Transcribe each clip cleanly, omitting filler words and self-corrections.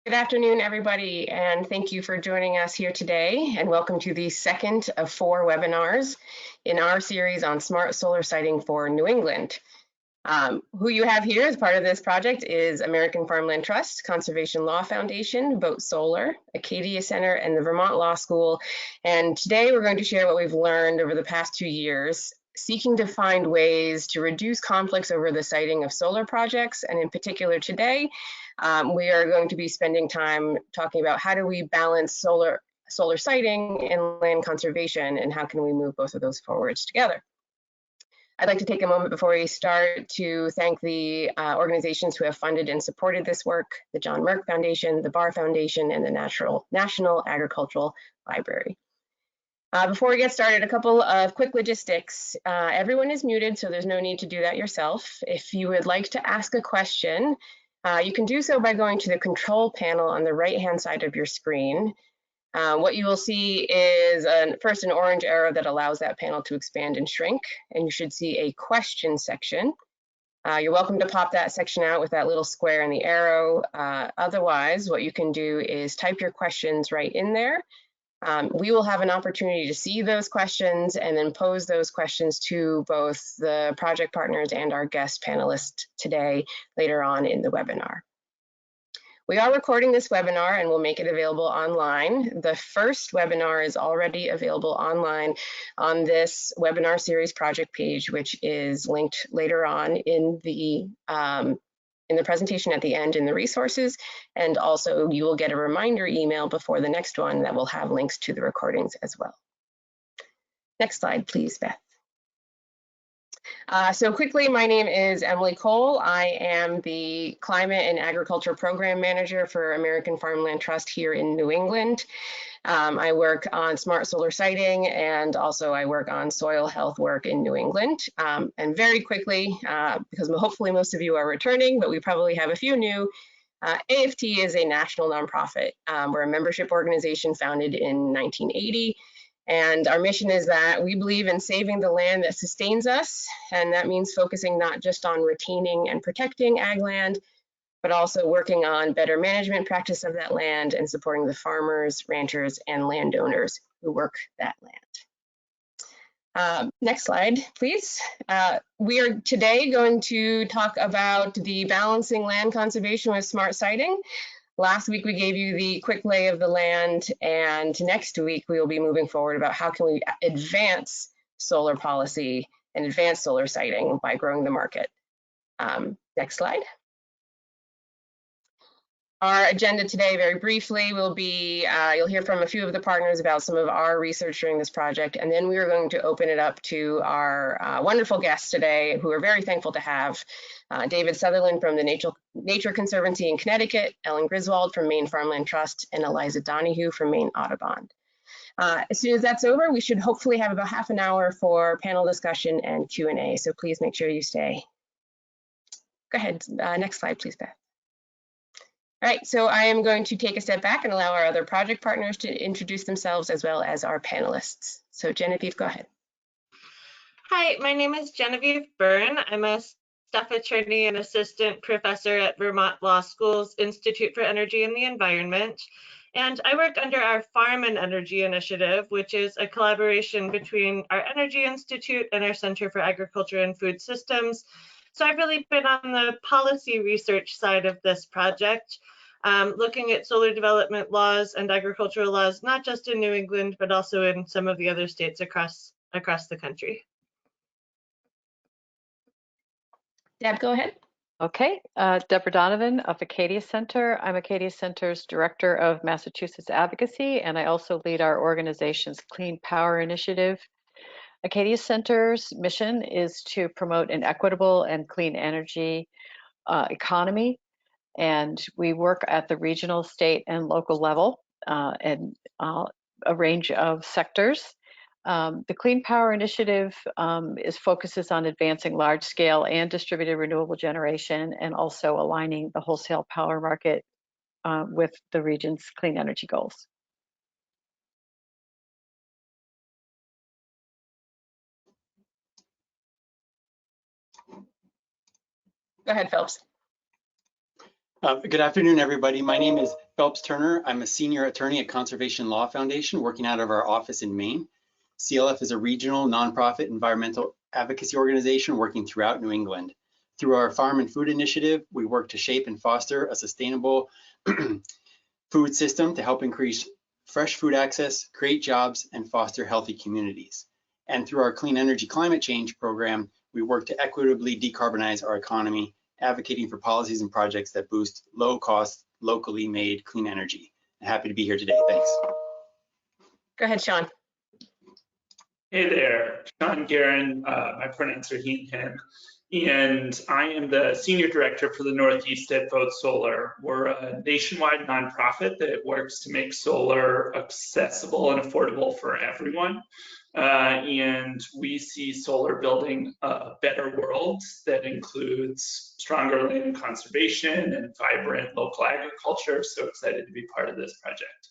Good afternoon, everybody, and thank you for joining us here today, and welcome to the second of 4 webinars in our series on smart solar siting for New England. Who you have here as part of this project is American Farmland Trust, Conservation Law Foundation, Vote Solar, Acadia Center, and the Vermont Law School. And today we're going to share what we've learned over the past 2 years, seeking to find ways to reduce conflicts over the siting of solar projects. And in particular today, we are going to be spending time talking about how do we balance solar siting and land conservation, and how can we move both of those forwards together. I'd like to take a moment before we start to thank the organizations who have funded and supported this work: the John Merck Foundation, the Barr Foundation, and the National Agricultural Library. Before we get started, a couple of quick logistics. Everyone is muted, so there's no need to do that yourself. If you would like to ask a question, you can do so by going to the control panel on the right-hand side of your screen. What you will see is first an orange arrow that allows that panel to expand and shrink, and you should see a question section. You're welcome to pop that section out with that little square and the arrow. Otherwise, what you can do is type your questions right in there. We will have an opportunity to see those questions and then pose those questions to both the project partners and our guest panelists today later on in the webinar. We are recording this webinar and we'll make it available online. The first webinar is already available online on this webinar series project page, which is linked later on in the presentation at the end in the resources, and also you will get a reminder email before the next one that will have links to the recordings as well. Next slide, please, Beth. So quickly, my name is Emily Cole. I am the Climate and Agriculture Program Manager for American Farmland Trust here in New England. I work on smart solar siting, and also I work on soil health work in New England. And very quickly, because hopefully most of you are returning, but we probably have a few new, AFT is a national nonprofit. We're a membership organization founded in 1980. And our mission is that we believe in saving the land that sustains us, and that means focusing not just on retaining and protecting ag land, but also working on better management practice of that land and supporting the farmers, ranchers, and landowners who work that land. Next slide, please. We are today going to talk about the balancing land conservation with smart siting. Last week we gave you the quick lay of the land, and next week we will be moving forward about how can we advance solar policy and advance solar siting by growing the market. Next slide. Our agenda today, very briefly, will be, you'll hear from a few of the partners about some of our research during this project, and then we are going to open it up to our wonderful guests today, who we're very thankful to have. David Sutherland from the Nature Conservancy in Connecticut, Ellen Griswold from Maine Farmland Trust, and Eliza Donahue from Maine Audubon. As soon as that's over, we should hopefully have about half an hour for panel discussion and Q&A, so please make sure you stay. Go ahead, next slide, please, Beth. All right, so I am going to take a step back and allow our other project partners to introduce themselves as well as our panelists. So Genevieve, go ahead. Hi, my name is Genevieve Byrne. I'm a staff attorney and assistant professor at Vermont Law School's Institute for Energy and the Environment. And I work under our Farm and Energy Initiative, which is a collaboration between our Energy Institute and our Center for Agriculture and Food Systems. So I've really been on the policy research side of this project, looking at solar development laws and agricultural laws, not just in New England, but also in some of the other states across the country. Deb, go ahead. Okay, Deborah Donovan of Acadia Center. I'm Acadia Center's Director of Massachusetts Advocacy, and I also lead our organization's Clean Power Initiative. Acadia Center's mission is to promote an equitable and clean energy economy, and we work at the regional, state, and local level and a range of sectors. The Clean Power Initiative focuses on advancing large-scale and distributed renewable generation, and also aligning the wholesale power market with the region's clean energy goals. Go ahead, Phelps. Good afternoon, everybody. My name is Phelps Turner. I'm a senior attorney at Conservation Law Foundation, working out of our office in Maine. CLF is a regional nonprofit environmental advocacy organization working throughout New England. Through our Farm and Food Initiative, we work to shape and foster a sustainable food system to help increase fresh food access, create jobs, and foster healthy communities. And through our Clean Energy Climate Change program, we work to equitably decarbonize our economy, advocating for policies and projects that boost low-cost, locally made clean energy. I'm happy to be here today. Thanks. Go ahead, Sean. Hey there, Sean Guerin. My pronouns are he and him, and I am the Senior Director for the Northeast at Vote Solar. We're a nationwide nonprofit that works to make solar accessible and affordable for everyone. And we see solar building a better world that includes stronger land conservation and vibrant local agriculture. So excited to be part of this project.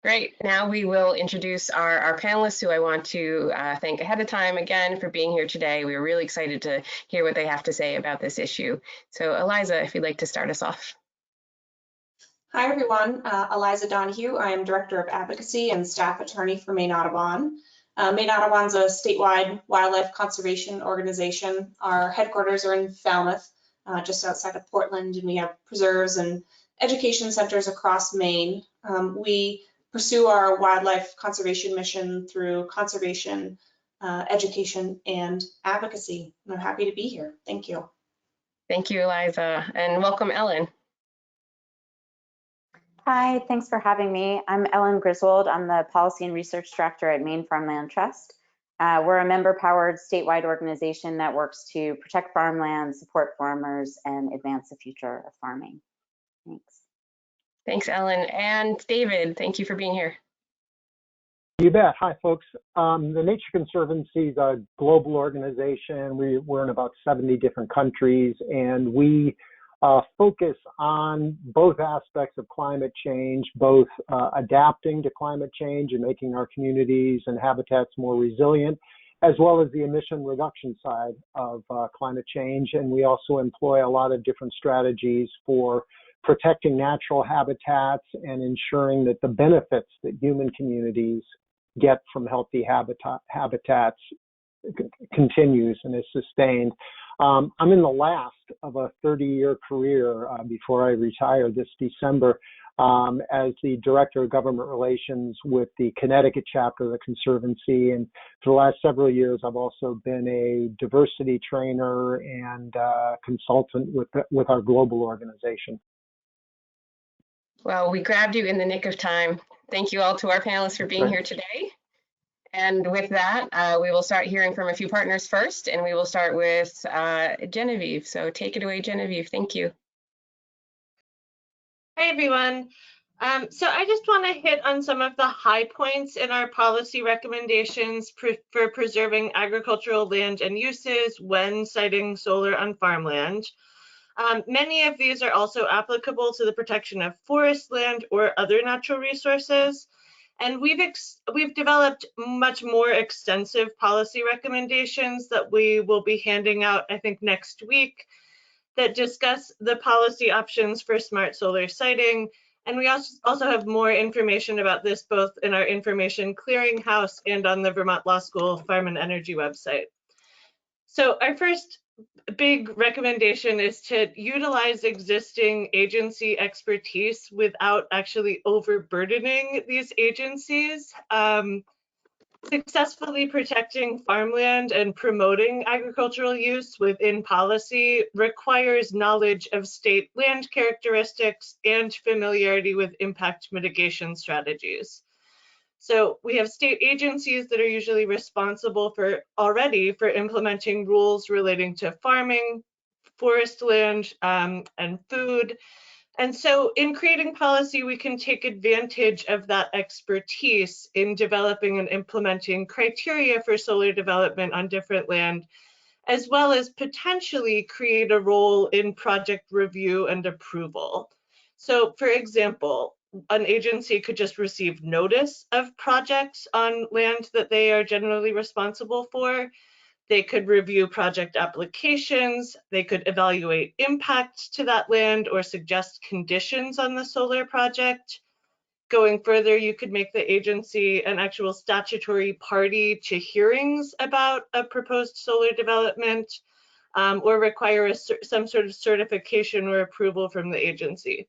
Great. Now we will introduce our panelists, who I want to thank ahead of time again for being here today. We were really excited to hear what they have to say about this issue. So Eliza, if you'd like to start us off. Hi, everyone. Eliza Donahue. I am Director of Advocacy and Staff Attorney for Maine Audubon. Maine Audubon's a statewide wildlife conservation organization. Our headquarters are in Falmouth, just outside of Portland, and we have preserves and education centers across Maine. We pursue our wildlife conservation mission through conservation, education, and advocacy. And I'm happy to be here. Thank you. Thank you, Eliza, and welcome, Ellen. Hi, thanks for having me. I'm Ellen Griswold. I'm the Policy and Research Director at Maine Farmland Trust. We're a member-powered statewide organization that works to protect farmland, support farmers, and advance the future of farming. Thanks. Thanks, Ellen. And David, thank you for being here. You bet. Hi, folks. The Nature Conservancy is a global organization. We're in about 70 different countries, and we focus on both aspects of climate change, both adapting to climate change and making our communities and habitats more resilient, as well as the emission reduction side of climate change. And we also employ a lot of different strategies for protecting natural habitats and ensuring that the benefits that human communities get from healthy habitats continues and is sustained. I'm in the last of a 30-year career before I retire this December as the Director of Government Relations with the Connecticut chapter of the Conservancy. And for the last several years, I've also been a diversity trainer and consultant with our global organization. Well, we grabbed you in the nick of time. Thank you all to our panelists for being here today. And with that, we will start hearing from a few partners first, and we will start with Genevieve. So take it away, Genevieve. Thank you. Hi, everyone. So I just want to hit on some of the high points in our policy recommendations for preserving agricultural land and uses when siting solar on farmland. Many of these are also applicable to the protection of forest land or other natural resources. And we've developed much more extensive policy recommendations that we will be handing out, I think, next week, that discuss the policy options for smart solar siting. And we also have more information about this both in our information clearinghouse and on the Vermont Law School Farm and Energy website. So our first big recommendation is to utilize existing agency expertise without actually overburdening these agencies. Successfully protecting farmland and promoting agricultural use within policy requires knowledge of state land characteristics and familiarity with impact mitigation strategies. So we have state agencies that are usually responsible already for implementing rules relating to farming, forest land, and food. And so in creating policy, we can take advantage of that expertise in developing and implementing criteria for solar development on different land, as well as potentially create a role in project review and approval. So for example, an agency could just receive notice of projects on land that they are generally responsible for. They could review project applications. They could evaluate impact to that land or suggest conditions on the solar project. Going further, you could make the agency an actual statutory party to hearings about a proposed solar development, or require some sort of certification or approval from the agency.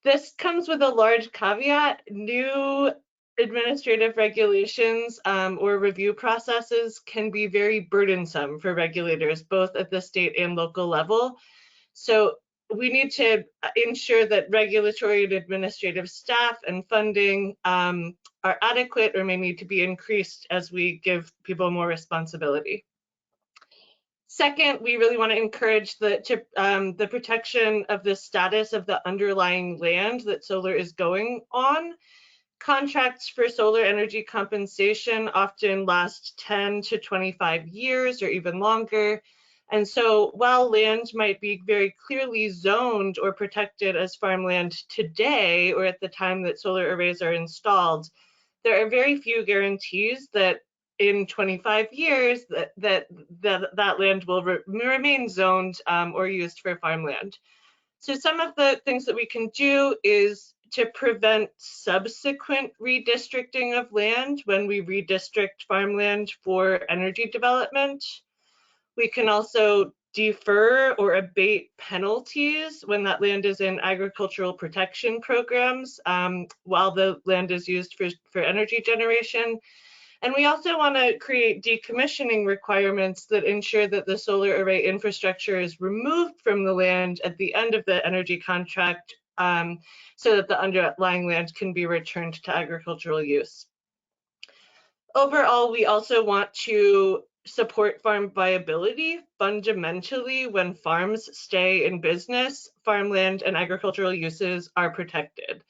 This comes with a large caveat. New administrative regulations or review processes can be very burdensome for regulators, both at the state and local level. So we need to ensure that regulatory and administrative staff and funding are adequate or may need to be increased as we give people more responsibility. Second, we really want to encourage the protection of the status of the underlying land that solar is going on. Contracts for solar energy compensation often last 10 to 25 years or even longer. And so while land might be very clearly zoned or protected as farmland today or at the time that solar arrays are installed, there are very few guarantees that in 25 years that land will remain zoned or used for farmland. So some of the things that we can do is to prevent subsequent redistricting of land when we redistrict farmland for energy development. We can also defer or abate penalties when that land is in agricultural protection programs while the land is used for energy generation. And we also want to create decommissioning requirements that ensure that the solar array infrastructure is removed from the land at the end of the energy contract so that the underlying land can be returned to agricultural use. Overall, we also want to support farm viability. Fundamentally, when farms stay in business, farmland and agricultural uses are protected.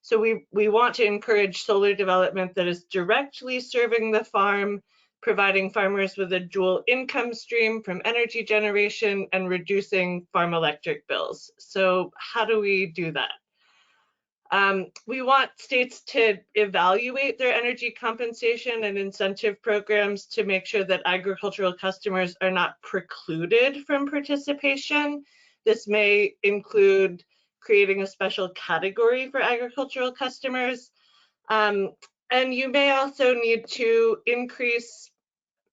So we want to encourage solar development that is directly serving the farm, providing farmers with a dual income stream from energy generation and reducing farm electric bills. So how do we do that? We want states to evaluate their energy compensation and incentive programs to make sure that agricultural customers are not precluded from participation. This may include creating a special category for agricultural customers. And you may also need to increase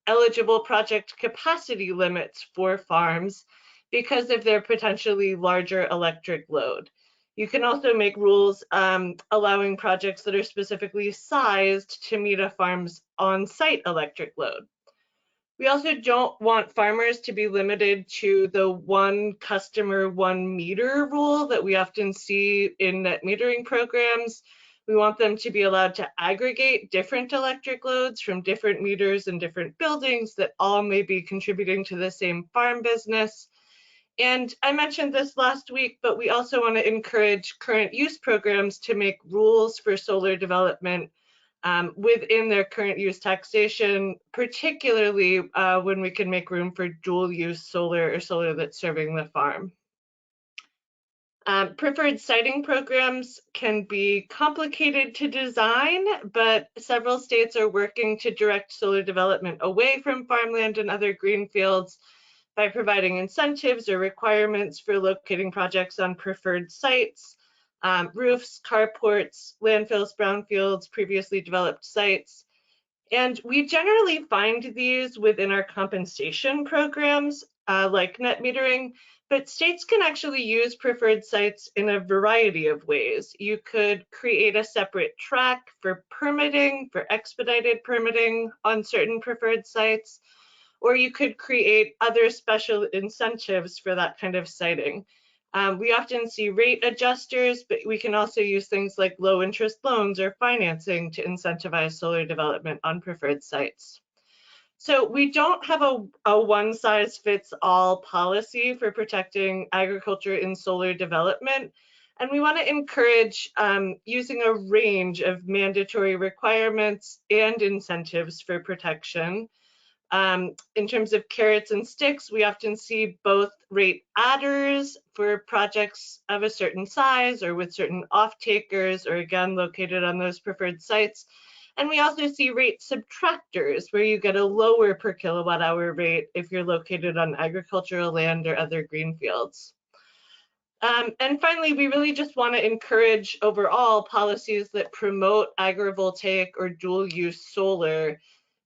eligible project capacity limits for farms because of their potentially larger electric load. You can also make rules allowing projects that are specifically sized to meet a farm's on-site electric load. We also don't want farmers to be limited to the one customer, one meter rule that we often see in net metering programs. We want them to be allowed to aggregate different electric loads from different meters and different buildings that all may be contributing to the same farm business. And I mentioned this last week, but we also want to encourage current use programs to make rules for solar development within their current use taxation, particularly when we can make room for dual use solar or solar that's serving the farm. Preferred siting programs can be complicated to design, but several states are working to direct solar development away from farmland and other greenfields by providing incentives or requirements for locating projects on preferred sites. Roofs, carports, landfills, brownfields, previously developed sites. And we generally find these within our compensation programs, like net metering, but states can actually use preferred sites in a variety of ways. You could create a separate track for permitting, for expedited permitting on certain preferred sites, or you could create other special incentives for that kind of siting. We often see rate adjusters, but we can also use things like low interest loans or financing to incentivize solar development on preferred sites. So we don't have a one size fits all policy for protecting agriculture in solar development. And we want to encourage using a range of mandatory requirements and incentives for protection. In terms of carrots and sticks, we often see both rate adders for projects of a certain size or with certain off-takers or again located on those preferred sites, And we also see rate subtractors, where you get a lower per kilowatt hour rate if you're located on agricultural land or other green fields. And finally, we really just want to encourage overall policies that promote agrivoltaic or dual use solar.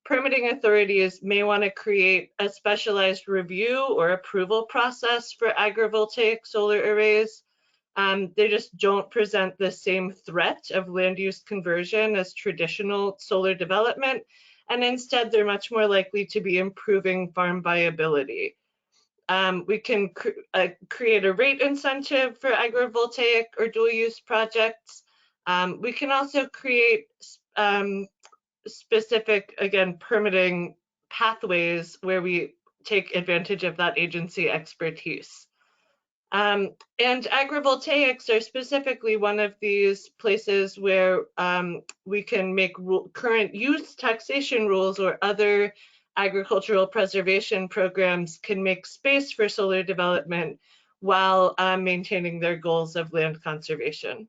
Permitting authorities may want to create a specialized review or approval process for agrivoltaic solar arrays. They just don't present the same threat of land use conversion as traditional solar development, and instead they're much more likely to be improving farm viability. We can create a rate incentive for agrivoltaic or dual use projects. We can also create specific, again, permitting pathways where we take advantage of that agency expertise. And agrivoltaics are specifically one of these places where we can make current use taxation rules or other agricultural preservation programs can make space for solar development while maintaining their goals of land conservation.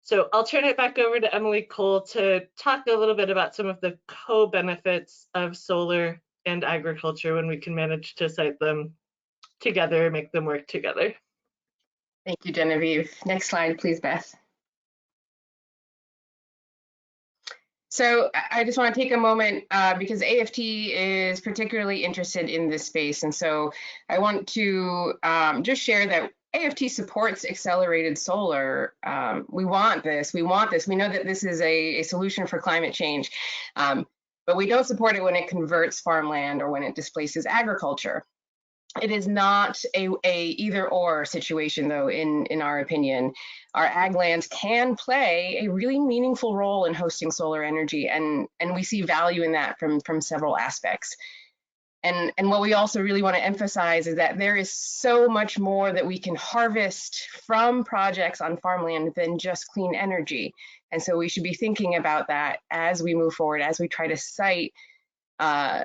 So I'll turn it back over to Emily Cole to talk a little bit about some of the co-benefits of solar and agriculture when we can manage to cite them together, make them work together. Thank you, Genevieve. Next slide, please, Beth. So I just want to take a moment because AFT is particularly interested in this space. And so I want to just share that AFT supports accelerated solar. We want this. We know that this is a solution for climate change, but we don't support it when it converts farmland or when it displaces agriculture. It is not a either or situation, though, in our opinion. Our ag lands can play a really meaningful role in hosting solar energy, and we see value in that from several aspects. And what we also really want to emphasize is that there is so much more that we can harvest from projects on farmland than just clean energy. And so we should be thinking about that as we move forward, as we try to cite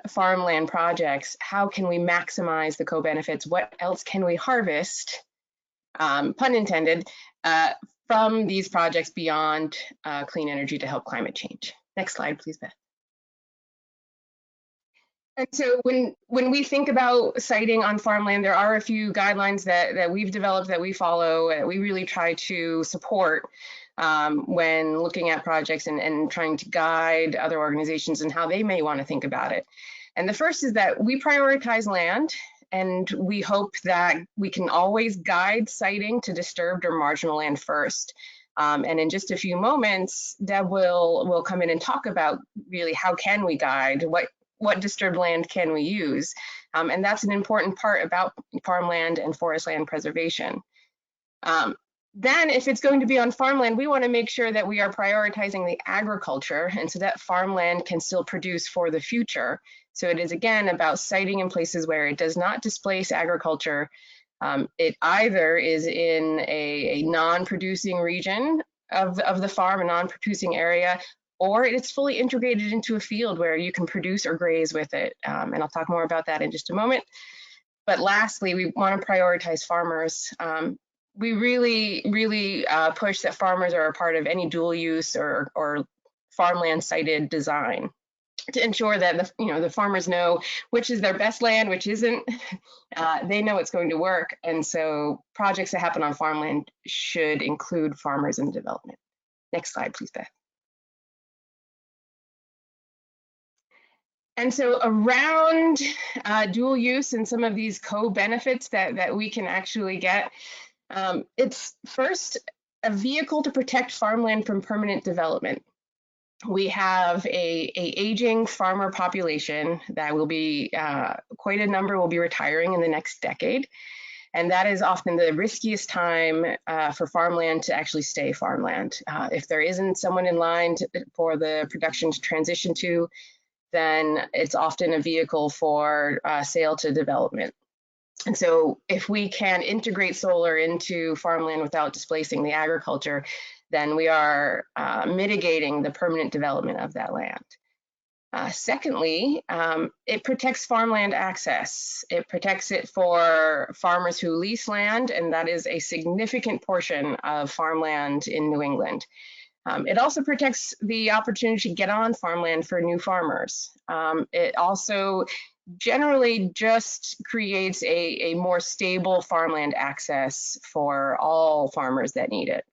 farmland projects. How can we maximize the co-benefits? What else can we harvest, pun intended, from these projects beyond clean energy to help climate change? Next slide, please, Beth. And so when we think about siting on farmland, there are a few guidelines that we've developed that we follow, that we really try to support when looking at projects and trying to guide other organizations and how they may want to think about it. And the first is that we prioritize land, and we hope that we can always guide siting to disturbed or marginal land first. And in just a few moments, Deb will come in and talk about really how can we guide, what disturbed land can we use? And that's an important part about farmland and forest land preservation. Then if it's going to be on farmland, we want to make sure that we are prioritizing the agriculture, and so that farmland can still produce for the future. So it is, again, about siting in places where it does not displace agriculture. It either is in a non-producing region of the farm, a non-producing area, or it's fully integrated into a field where you can produce or graze with it. And I'll talk more about that in just a moment. But lastly, we want to prioritize farmers. We really push that farmers are a part of any dual use or farmland sited design to ensure that the farmers know which is their best land, which isn't. They know it's going to work, and so projects that happen on farmland should include farmers in the development. Next slide, please, Beth. And so around dual use and some of these co-benefits that we can actually get, it's first a vehicle to protect farmland from permanent development. We have a aging farmer population that will be, quite a number will be retiring in the next decade. And that is often the riskiest time for farmland to actually stay farmland. If there isn't someone in line for the production to transition to, then it's often a vehicle for sale to development. And so if we can integrate solar into farmland without displacing the agriculture, then we are mitigating the permanent development of that land. Secondly, it protects farmland access. It protects it for farmers who lease land, and that is a significant portion of farmland in New England. It also protects the opportunity to get on farmland for new farmers. It also generally just creates a more stable farmland access for all farmers that need it.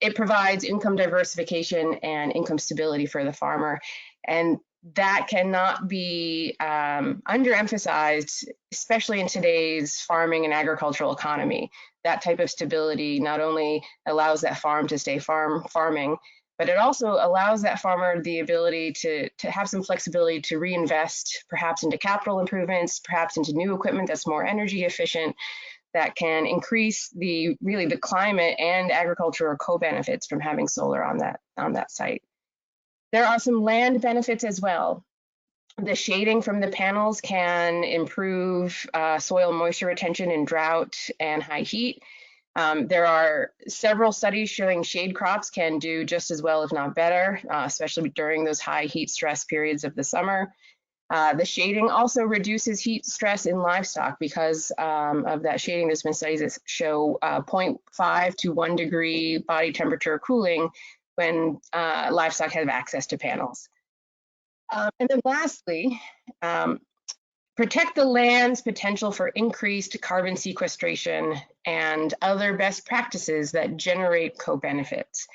It provides income diversification and income stability for the farmer, and that cannot be underemphasized, especially in today's farming and agricultural economy. That type of stability not only allows that farm to stay farming, but it also allows that farmer the ability to have some flexibility to reinvest perhaps into capital improvements, perhaps into new equipment that's more energy efficient, that can increase the climate and agricultural co-benefits from having solar on that site. There are some land benefits as well. The shading from the panels can improve soil moisture retention in drought and high heat. There are several studies showing shade crops can do just as well, if not better, especially during those high heat stress periods of the summer. The shading also reduces heat stress in livestock because of that shading. There's been studies that show 0.5 to 1 degree body temperature cooling when livestock have access to panels. And then lastly, protect the land's potential for increased carbon sequestration and other best practices that generate co-benefits.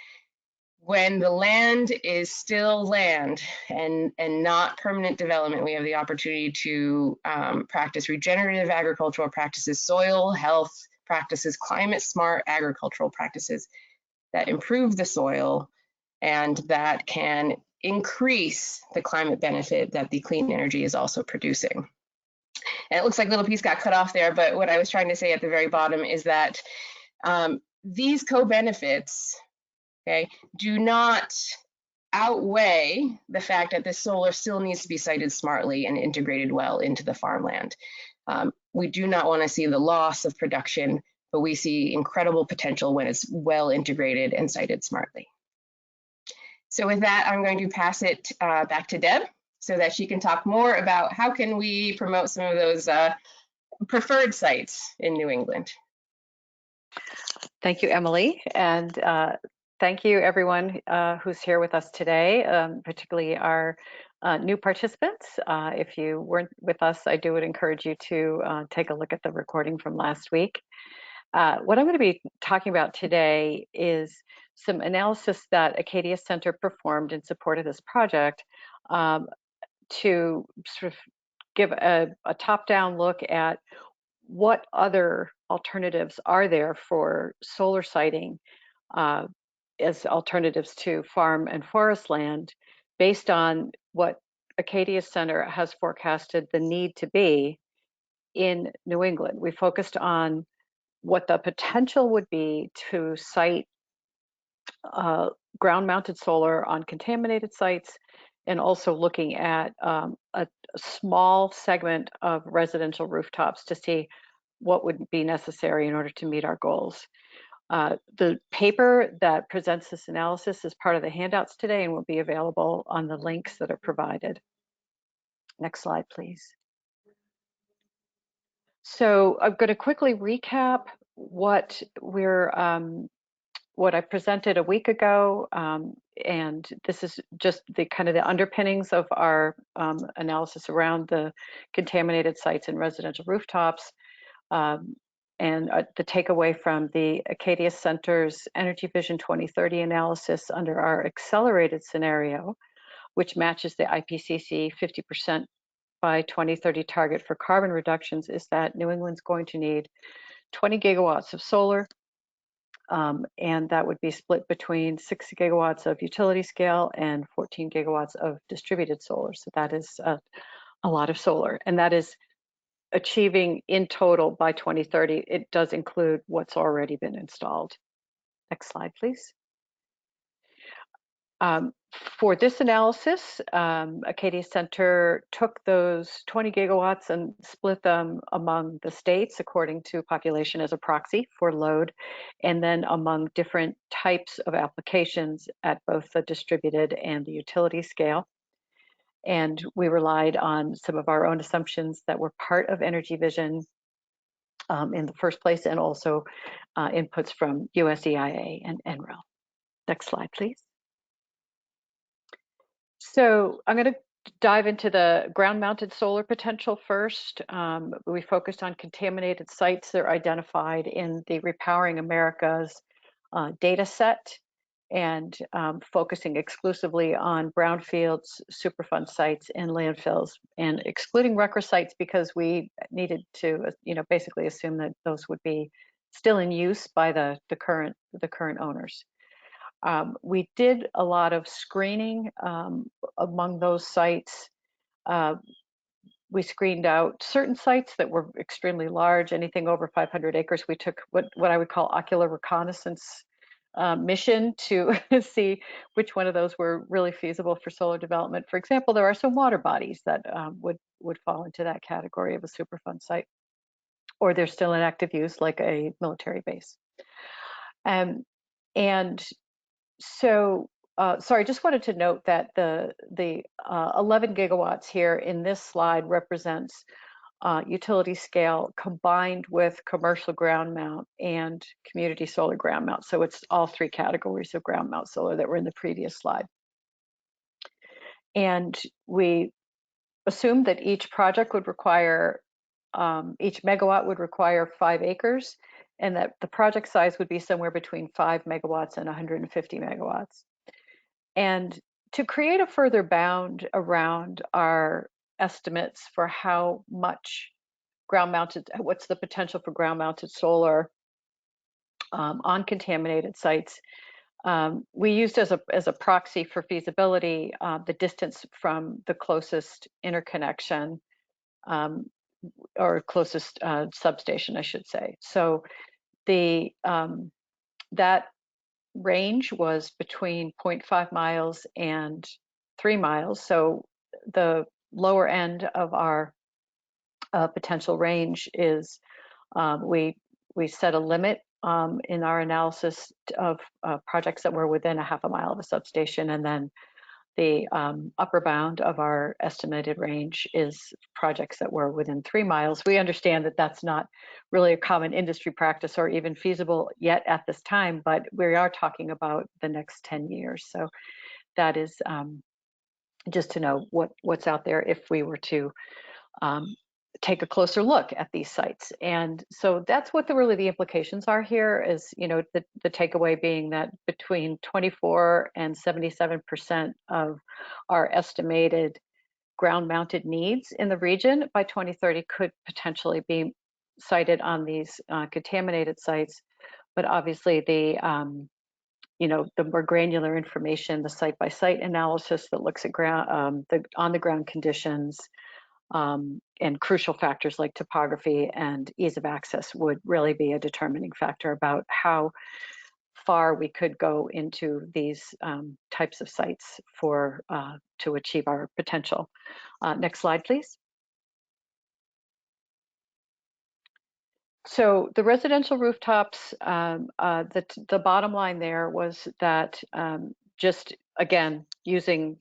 When the land is still land and not permanent development, we have the opportunity to practice regenerative agricultural practices, soil health practices, climate smart agricultural practices that improve the soil and that can increase the climate benefit that the clean energy is also producing. And it looks like a little piece got cut off there, but what I was trying to say at the very bottom is that these co-benefits, okay, do not outweigh the fact that the solar still needs to be sited smartly and integrated well into the farmland. We do not want to see the loss of production, but we see incredible potential when it's well integrated and sited smartly. So with that, I'm going to pass it back to Deb so that she can talk more about how can we promote some of those preferred sites in New England. Thank you, Emily, and thank you everyone who's here with us today, particularly our new participants. If you weren't with us, I would encourage you to take a look at the recording from last week. What I'm going to be talking about today is some analysis that Acadia Center performed in support of this project to sort of give a top-down look at what other alternatives are there for solar siting as alternatives to farm and forest land based on what Acadia Center has forecasted the need to be in New England. We focused on what the potential would be to site ground-mounted solar on contaminated sites, and also looking at a small segment of residential rooftops to see what would be necessary in order to meet our goals. The paper that presents this analysis is part of the handouts today and will be available on the links that are provided. Next slide, please. So I'm going to quickly recap what I presented a week ago, and this is just the kind of the underpinnings of our analysis around the contaminated sites and residential rooftops, and the takeaway from the Acadia Center's Energy Vision 2030 analysis under our accelerated scenario, which matches the IPCC 50% by 2030 target for carbon reductions, is that New England's going to need 20 gigawatts of solar, and that would be split between 6 gigawatts of utility scale and 14 gigawatts of distributed solar. So that is a lot of solar, and that is achieving in total by 2030. It does include what's already been installed. Next slide, please. For this analysis, Acadia Center took those 20 gigawatts and split them among the states according to population as a proxy for load, and then among different types of applications at both the distributed and the utility scale. And we relied on some of our own assumptions that were part of Energy Vision in the first place, and also inputs from USEIA and NREL. Next slide, please. So I'm going to dive into the ground-mounted solar potential first. We focused on contaminated sites that are identified in the Repowering America's data set, and focusing exclusively on brownfields, Superfund sites, and landfills, and excluding RCRA sites because we needed to, basically assume that those would be still in use by the current owners. We did a lot of screening among those sites. We screened out certain sites that were extremely large, anything over 500 acres. We took what I would call ocular reconnaissance mission to see which one of those were really feasible for solar development. For example, there are some water bodies that would fall into that category of a Superfund site, or they're still in active use, like a military base. And so, sorry, just wanted to note that the 11 gigawatts here in this slide represents utility scale combined with commercial ground mount and community solar ground mount. So it's all three categories of ground mount solar that were in the previous slide. And we assumed that each project would require, each megawatt would require 5 acres, and that the project size would be somewhere between 5 megawatts and 150 megawatts. And to create a further bound around our estimates for how much ground-mounted, what's the potential for ground-mounted solar on contaminated sites, we used as a proxy for feasibility the distance from the closest interconnection, or closest substation, I should say. So the that range was between 0.5 miles and 3 miles. So the lower end of our potential range is we set a limit in our analysis of projects that were within a half a mile of a substation, and then the upper bound of our estimated range is projects that were within 3 miles. We understand that that's not really a common industry practice or even feasible yet at this time, but we are talking about the next 10 years. So that is just to know what's out there if we were to take a closer look at these sites. And so that's what really the implications are here is, the takeaway being that between 24 and 77% of our estimated ground mounted needs in the region by 2030 could potentially be sited on these contaminated sites. But obviously the more granular information, the site by site analysis that looks at the on the ground conditions, and crucial factors like topography and ease of access would really be a determining factor about how far we could go into these types of sites to achieve our potential. Next slide, please. So the residential rooftops, the bottom line there was that just again using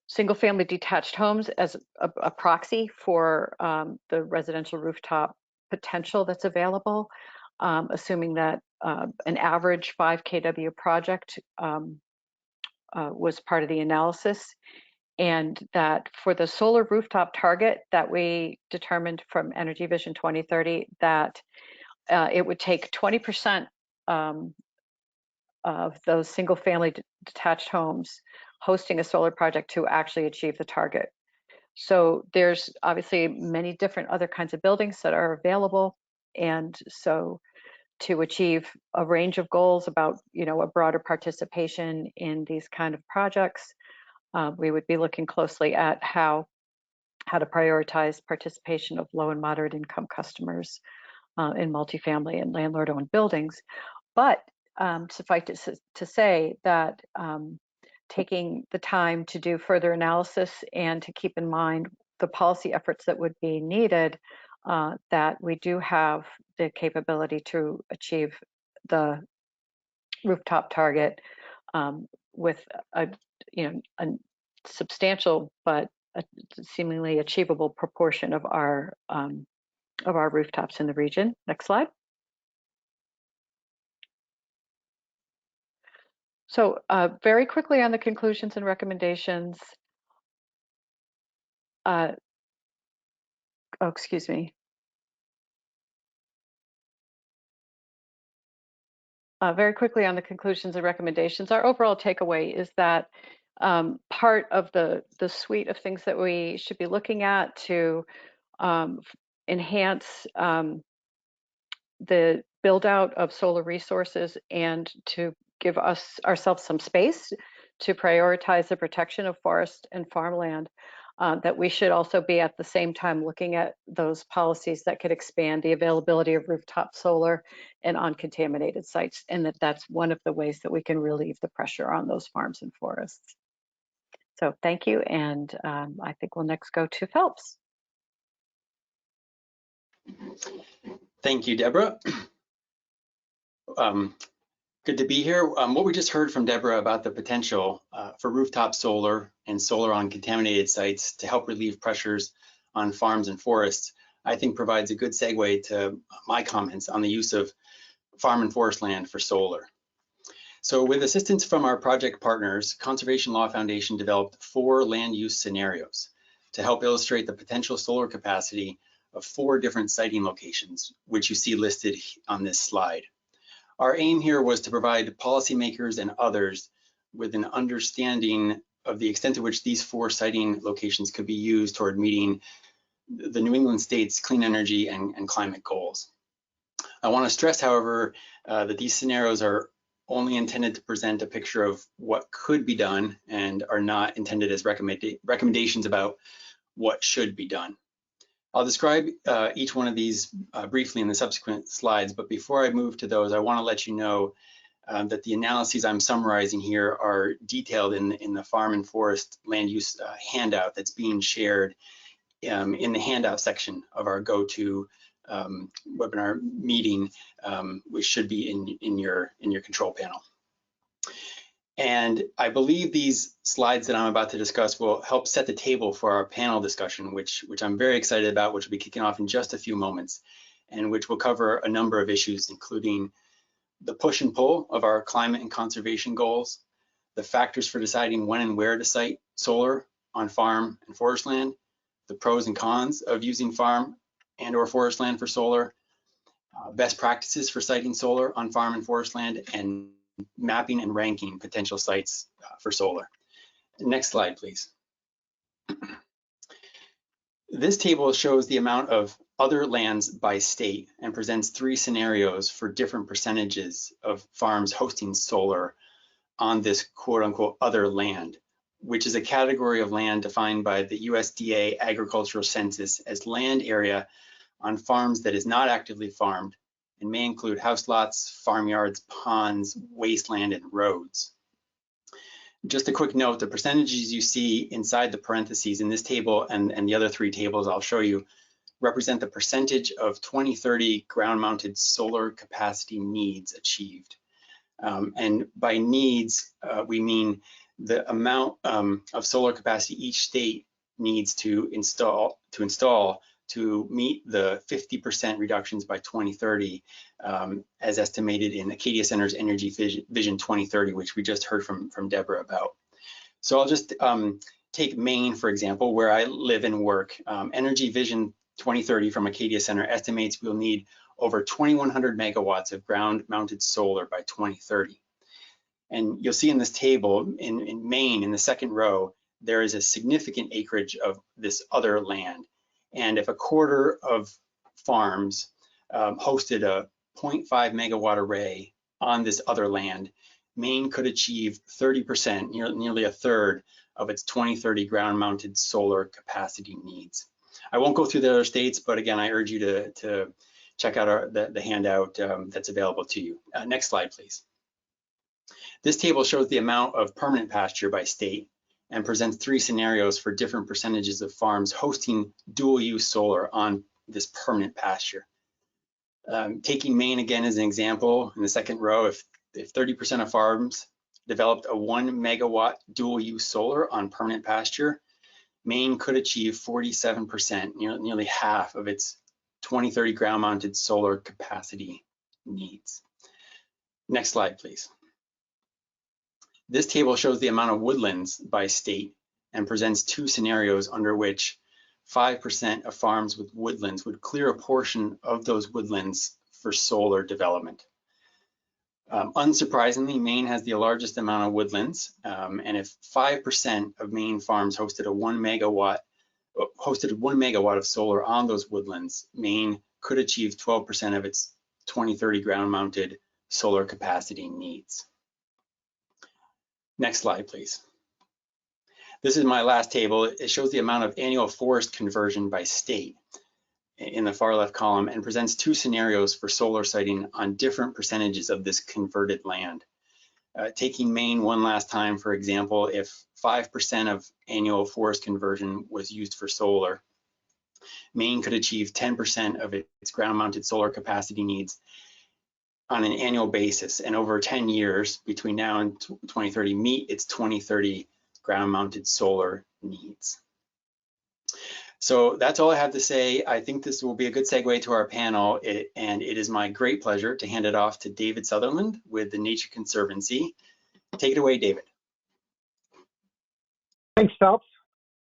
single-family detached homes as a proxy for the residential rooftop potential that's available, assuming that an average 5 kW project was part of the analysis, and that for the solar rooftop target that we determined from Energy Vision 2030, that it would take 20% of those single-family detached homes hosting a solar project to actually achieve the target. So there's obviously many different other kinds of buildings that are available. And so to achieve a range of goals about, a broader participation in these kind of projects, we would be looking closely at how to prioritize participation of low and moderate income customers in multifamily and landlord-owned buildings. But suffice to say that taking the time to do further analysis and to keep in mind the policy efforts that would be needed, that we do have the capability to achieve the rooftop target with a substantial but a seemingly achievable proportion of our rooftops in the region. Next slide. So very quickly on the conclusions and recommendations. Oh, excuse me. Very quickly on the conclusions and recommendations, our overall takeaway is that part of the suite of things that we should be looking at to enhance the build out of solar resources and to give ourselves some space to prioritize the protection of forest and farmland, that we should also be at the same time looking at those policies that could expand the availability of rooftop solar and uncontaminated sites, and that's one of the ways that we can relieve the pressure on those farms and forests. So thank you, and I think we'll next go to Phelps. Thank you, Deborah. Good to be here. What we just heard from Deborah about the potential for rooftop solar and solar on contaminated sites to help relieve pressures on farms and forests, I think provides a good segue to my comments on the use of farm and forest land for solar. So with assistance from our project partners, Conservation Law Foundation developed 4 land use scenarios to help illustrate the potential solar capacity of 4 different siting locations, which you see listed on this slide. Our aim here was to provide policymakers and others with an understanding of the extent to which these 4 siting locations could be used toward meeting the New England state's clean energy and climate goals. I want to stress, however, that these scenarios are only intended to present a picture of what could be done and are not intended as recommendations about what should be done. I'll describe each one of these briefly in the subsequent slides, but before I move to those, I want to let you know that the analyses I'm summarizing here are detailed in the farm and forest land use handout that's being shared in the handout section of our go-to webinar meeting, which should be in your control panel. And I believe these slides that I'm about to discuss will help set the table for our panel discussion, which I'm very excited about, which will be kicking off in just a few moments, and which will cover a number of issues, including the push and pull of our climate and conservation goals, the factors for deciding when and where to site solar on farm and forest land, the pros and cons of using farm and or forest land for solar, best practices for siting solar on farm and forest land, and mapping and ranking potential sites for solar. Next slide, please. This table shows the amount of other lands by state and presents 3 scenarios for different percentages of farms hosting solar on this quote unquote other land, which is a category of land defined by the USDA agricultural census as land area on farms that is not actively farmed and may include house lots, farmyards, ponds, wasteland, and roads. Just a quick note, the percentages you see inside the parentheses in this table and the other 3 tables I'll show you represent the percentage of 2030 ground-mounted solar capacity needs achieved. And by needs, we mean the amount of solar capacity each state needs to install to meet the 50% reductions by 2030, as estimated in Acadia Center's Energy Vision 2030, which we just heard from Deborah about. So I'll just take Maine, for example, where I live and work. Energy Vision 2030 from Acadia Center estimates we'll need over 2,100 megawatts of ground-mounted solar by 2030. And you'll see in this table, in Maine, in the second row, there is a significant acreage of this other land. And if a quarter of farms hosted a 0.5 megawatt array on this other land, Maine could achieve 30%, nearly a third of its 2030 ground-mounted solar capacity needs. I won't go through the other states, but again, I urge you to check out the handout that's available to you. Next slide, please. This table shows the amount of permanent pasture by state and presents 3 scenarios for different percentages of farms hosting dual-use solar on this permanent pasture. Taking Maine again as an example, in the second row, if 30% of farms developed a 1 megawatt dual-use solar on permanent pasture, Maine could achieve 47%, nearly half of its 2030 ground-mounted solar capacity needs. Next slide, please. This table shows the amount of woodlands by state and presents two scenarios under which 5% of farms with woodlands would clear a portion of those woodlands for solar development. Unsurprisingly, Maine has the largest amount of woodlands, and if 5% of Maine farms hosted 1 megawatt of solar on those woodlands, Maine could achieve 12% of its 2030 ground-mounted solar capacity needs. Next slide, please. This is my last table. It shows the amount of annual forest conversion by state in the far left column and presents two scenarios for solar siting on different percentages of this converted land. Taking Maine one last time, for example, if 5% of annual forest conversion was used for solar, Maine could achieve 10% of its ground-mounted solar capacity needs on an annual basis, and over 10 years between now and 2030 meet its 2030 ground-mounted solar needs. So that's all I have to say. I think this will be a good segue to our panel, and it is my great pleasure to hand it off to David Sutherland with the Nature Conservancy. Take it away, David. Thanks, Phelps.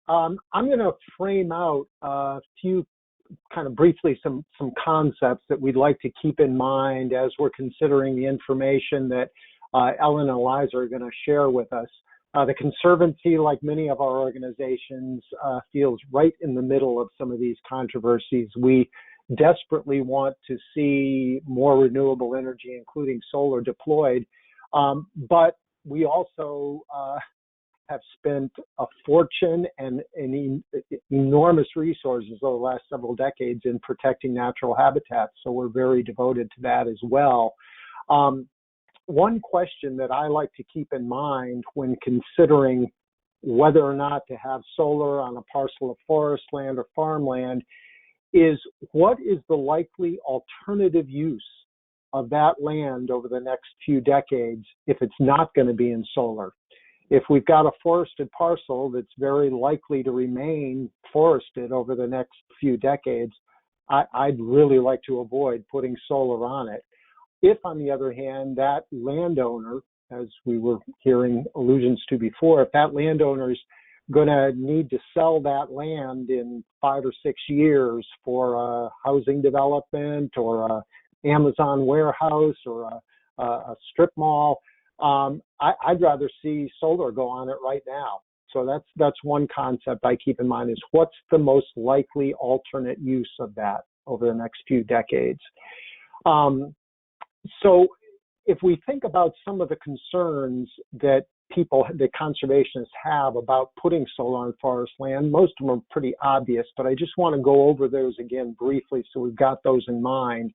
I'm going to frame out a few kind of briefly some concepts that we'd like to keep in mind as we're considering the information that Ellen and Eliza are going to share with us. The Conservancy, like many of our organizations, feels right in the middle of some of these controversies. We desperately want to see more renewable energy, including solar, deployed, but we also have spent a fortune and enormous resources over the last several decades in protecting natural habitats, so we're very devoted to that as well. One question that I like to keep in mind when considering whether or not to have solar on a parcel of forest land or farmland is what is the likely alternative use of that land over the next few decades if it's not going to be in solar. If we've got a forested parcel that's very likely to remain forested over the next few decades, I'd really like to avoid putting solar on it. If, on the other hand, that landowner, as we were hearing allusions to before, if that landowner is going to need to sell that land in 5 or 6 years for a housing development or a Amazon warehouse or a strip mall, I'd rather see solar go on it right now. So that's one concept I keep in mind is what's the most likely alternate use of that over the next few decades. So if we think about some of the concerns that conservationists have about putting solar on forest land, most of them are pretty obvious, but I just want to go over those again briefly so we've got those in mind.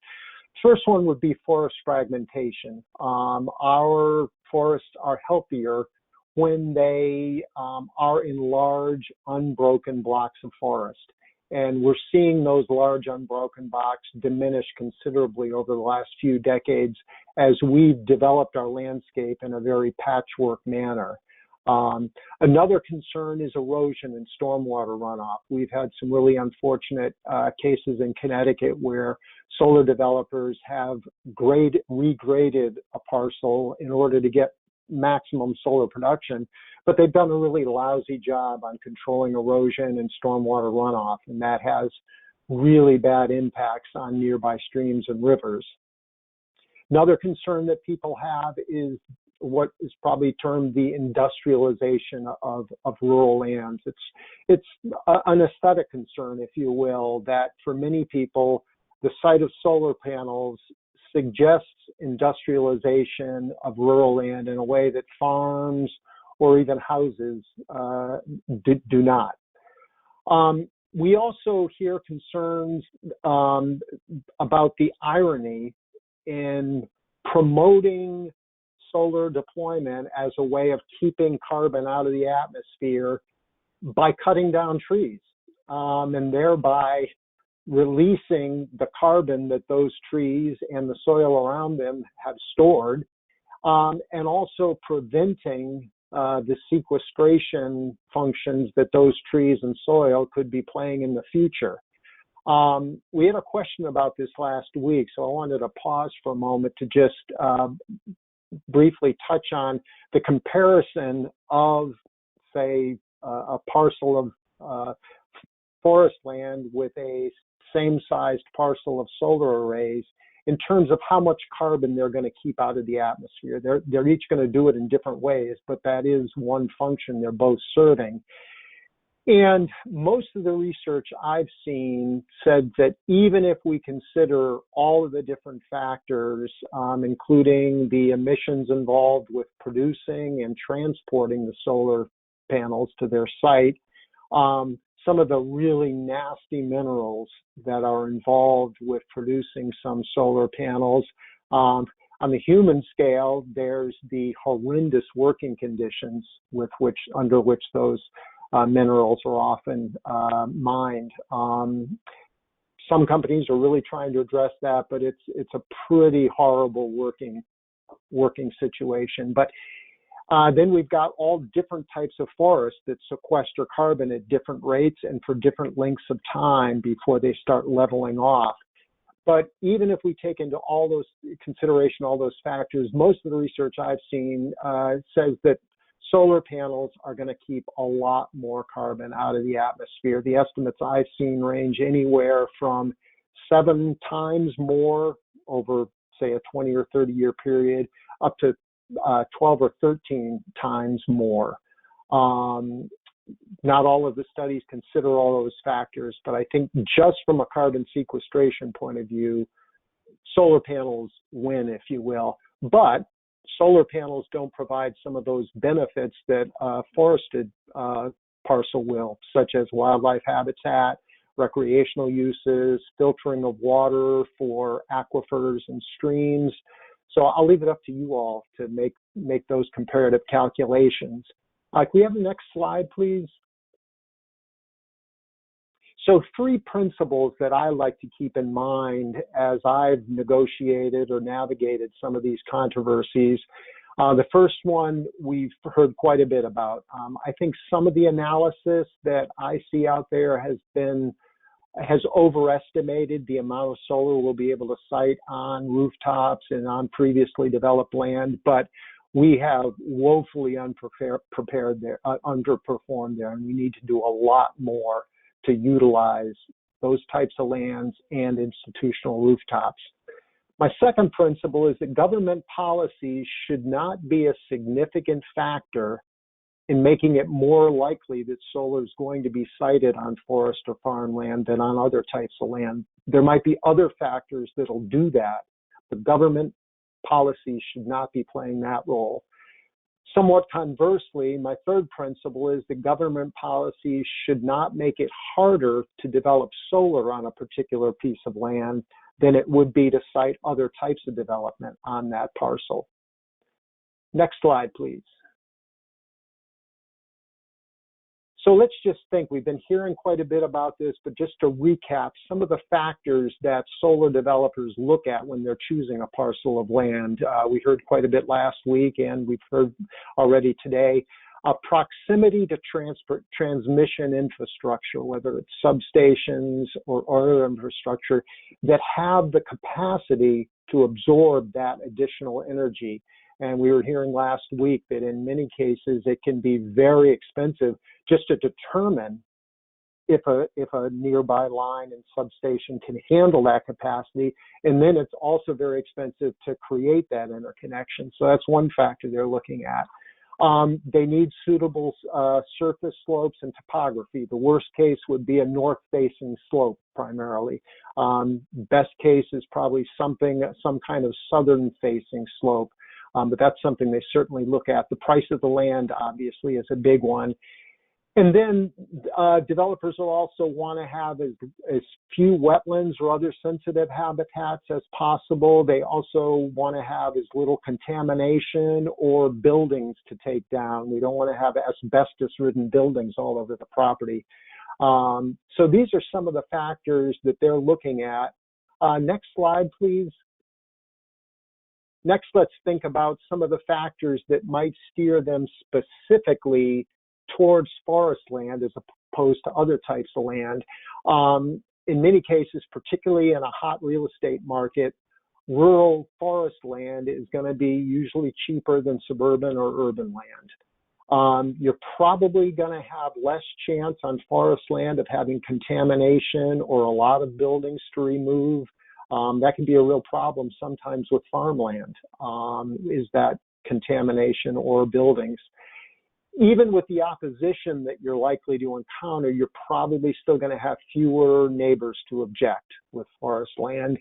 First one would be forest fragmentation. Our forests are healthier when they are in large unbroken blocks of forest. And we're seeing those large unbroken blocks diminish considerably over the last few decades as we've developed our landscape in a very patchwork manner. Another concern is erosion and stormwater runoff. We've had some really unfortunate cases in Connecticut where solar developers have regraded a parcel in order to get maximum solar production, but they've done a really lousy job on controlling erosion and stormwater runoff, and that has really bad impacts on nearby streams and rivers. Another concern that people have is what is probably termed the industrialization of rural lands. It's an aesthetic concern, if you will, that for many people, the sight of solar panels suggests industrialization of rural land in a way that farms or even houses do not. We also hear concerns about the irony in promoting solar deployment as a way of keeping carbon out of the atmosphere by cutting down trees and thereby releasing the carbon that those trees and the soil around them have stored, and also preventing the sequestration functions that those trees and soil could be playing in the future. We had a question about this last week, so I wanted to pause for a moment to just briefly touch on the comparison of, say, a parcel of forest land with a same-sized parcel of solar arrays in terms of how much carbon they're going to keep out of the atmosphere. They're each going to do it in different ways, but that is one function they're both serving. And most of the research I've seen said that even if we consider all of the different factors, including the emissions involved with producing and transporting the solar panels to their site, some of the really nasty minerals that are involved with producing some solar panels. On the human scale, there's the horrendous working conditions under which those minerals are often mined. Some companies are really trying to address that, but it's a pretty horrible working situation. But then we've got all different types of forests that sequester carbon at different rates and for different lengths of time before they start leveling off. But even if we take into all those factors, most of the research I've seen says that solar panels are going to keep a lot more carbon out of the atmosphere. The estimates I've seen range anywhere from 7 times more over, say, a 20 or 30 year period, up to 12 or 13 times more. Not all of the studies consider all those factors, but I think just from a carbon sequestration point of view, solar panels win, if you will. But solar panels don't provide some of those benefits that a forested parcel will, such as wildlife habitat, recreational uses, filtering of water for aquifers and streams. So I'll leave it up to you all to make those comparative calculations. Can we have the next slide, please? So 3 principles that I like to keep in mind as I've negotiated or navigated some of these controversies. The first one we've heard quite a bit about. I think some of the analysis that I see out there has overestimated the amount of solar we'll be able to site on rooftops and on previously developed land, but we have woefully underperformed there, and we need to do a lot more to utilize those types of lands and institutional rooftops. My second principle is that government policy should not be a significant factor in making it more likely that solar is going to be sited on forest or farmland than on other types of land. There might be other factors that'll do that, but government policy should not be playing that role. Somewhat conversely, my third principle is that government policy should not make it harder to develop solar on a particular piece of land than it would be to site other types of development on that parcel. Next slide, please. So let's just think, we've been hearing quite a bit about this, but just to recap some of the factors that solar developers look at when they're choosing a parcel of land. We heard quite a bit last week, and we've heard already today. Proximity to transmission infrastructure, whether it's substations or other infrastructure that have the capacity to absorb that additional energy. And we were hearing last week that in many cases it can be very expensive just to determine if a nearby line and substation can handle that capacity. And then it's also very expensive to create that interconnection. So that's one factor they're looking at. They need suitable surface slopes and topography. The worst case would be a north-facing slope primarily. Best case is probably some kind of southern-facing slope. But that's something they certainly look at. The price of the land, obviously, is a big one. And then developers will also want to have as few wetlands or other sensitive habitats as possible. They also want to have as little contamination or buildings to take down. We don't want to have asbestos-ridden buildings all over the property. So these are some of the factors that they're looking at. Next slide, please. Next, let's think about some of the factors that might steer them specifically towards forest land as opposed to other types of land. In many cases, particularly in a hot real estate market, rural forest land is going to be usually cheaper than suburban or urban land. You're probably going to have less chance on forest land of having contamination or a lot of buildings to remove. That can be a real problem sometimes with farmland, is that contamination or buildings. Even with the opposition that you're likely to encounter, you're probably still going to have fewer neighbors to object with forest land.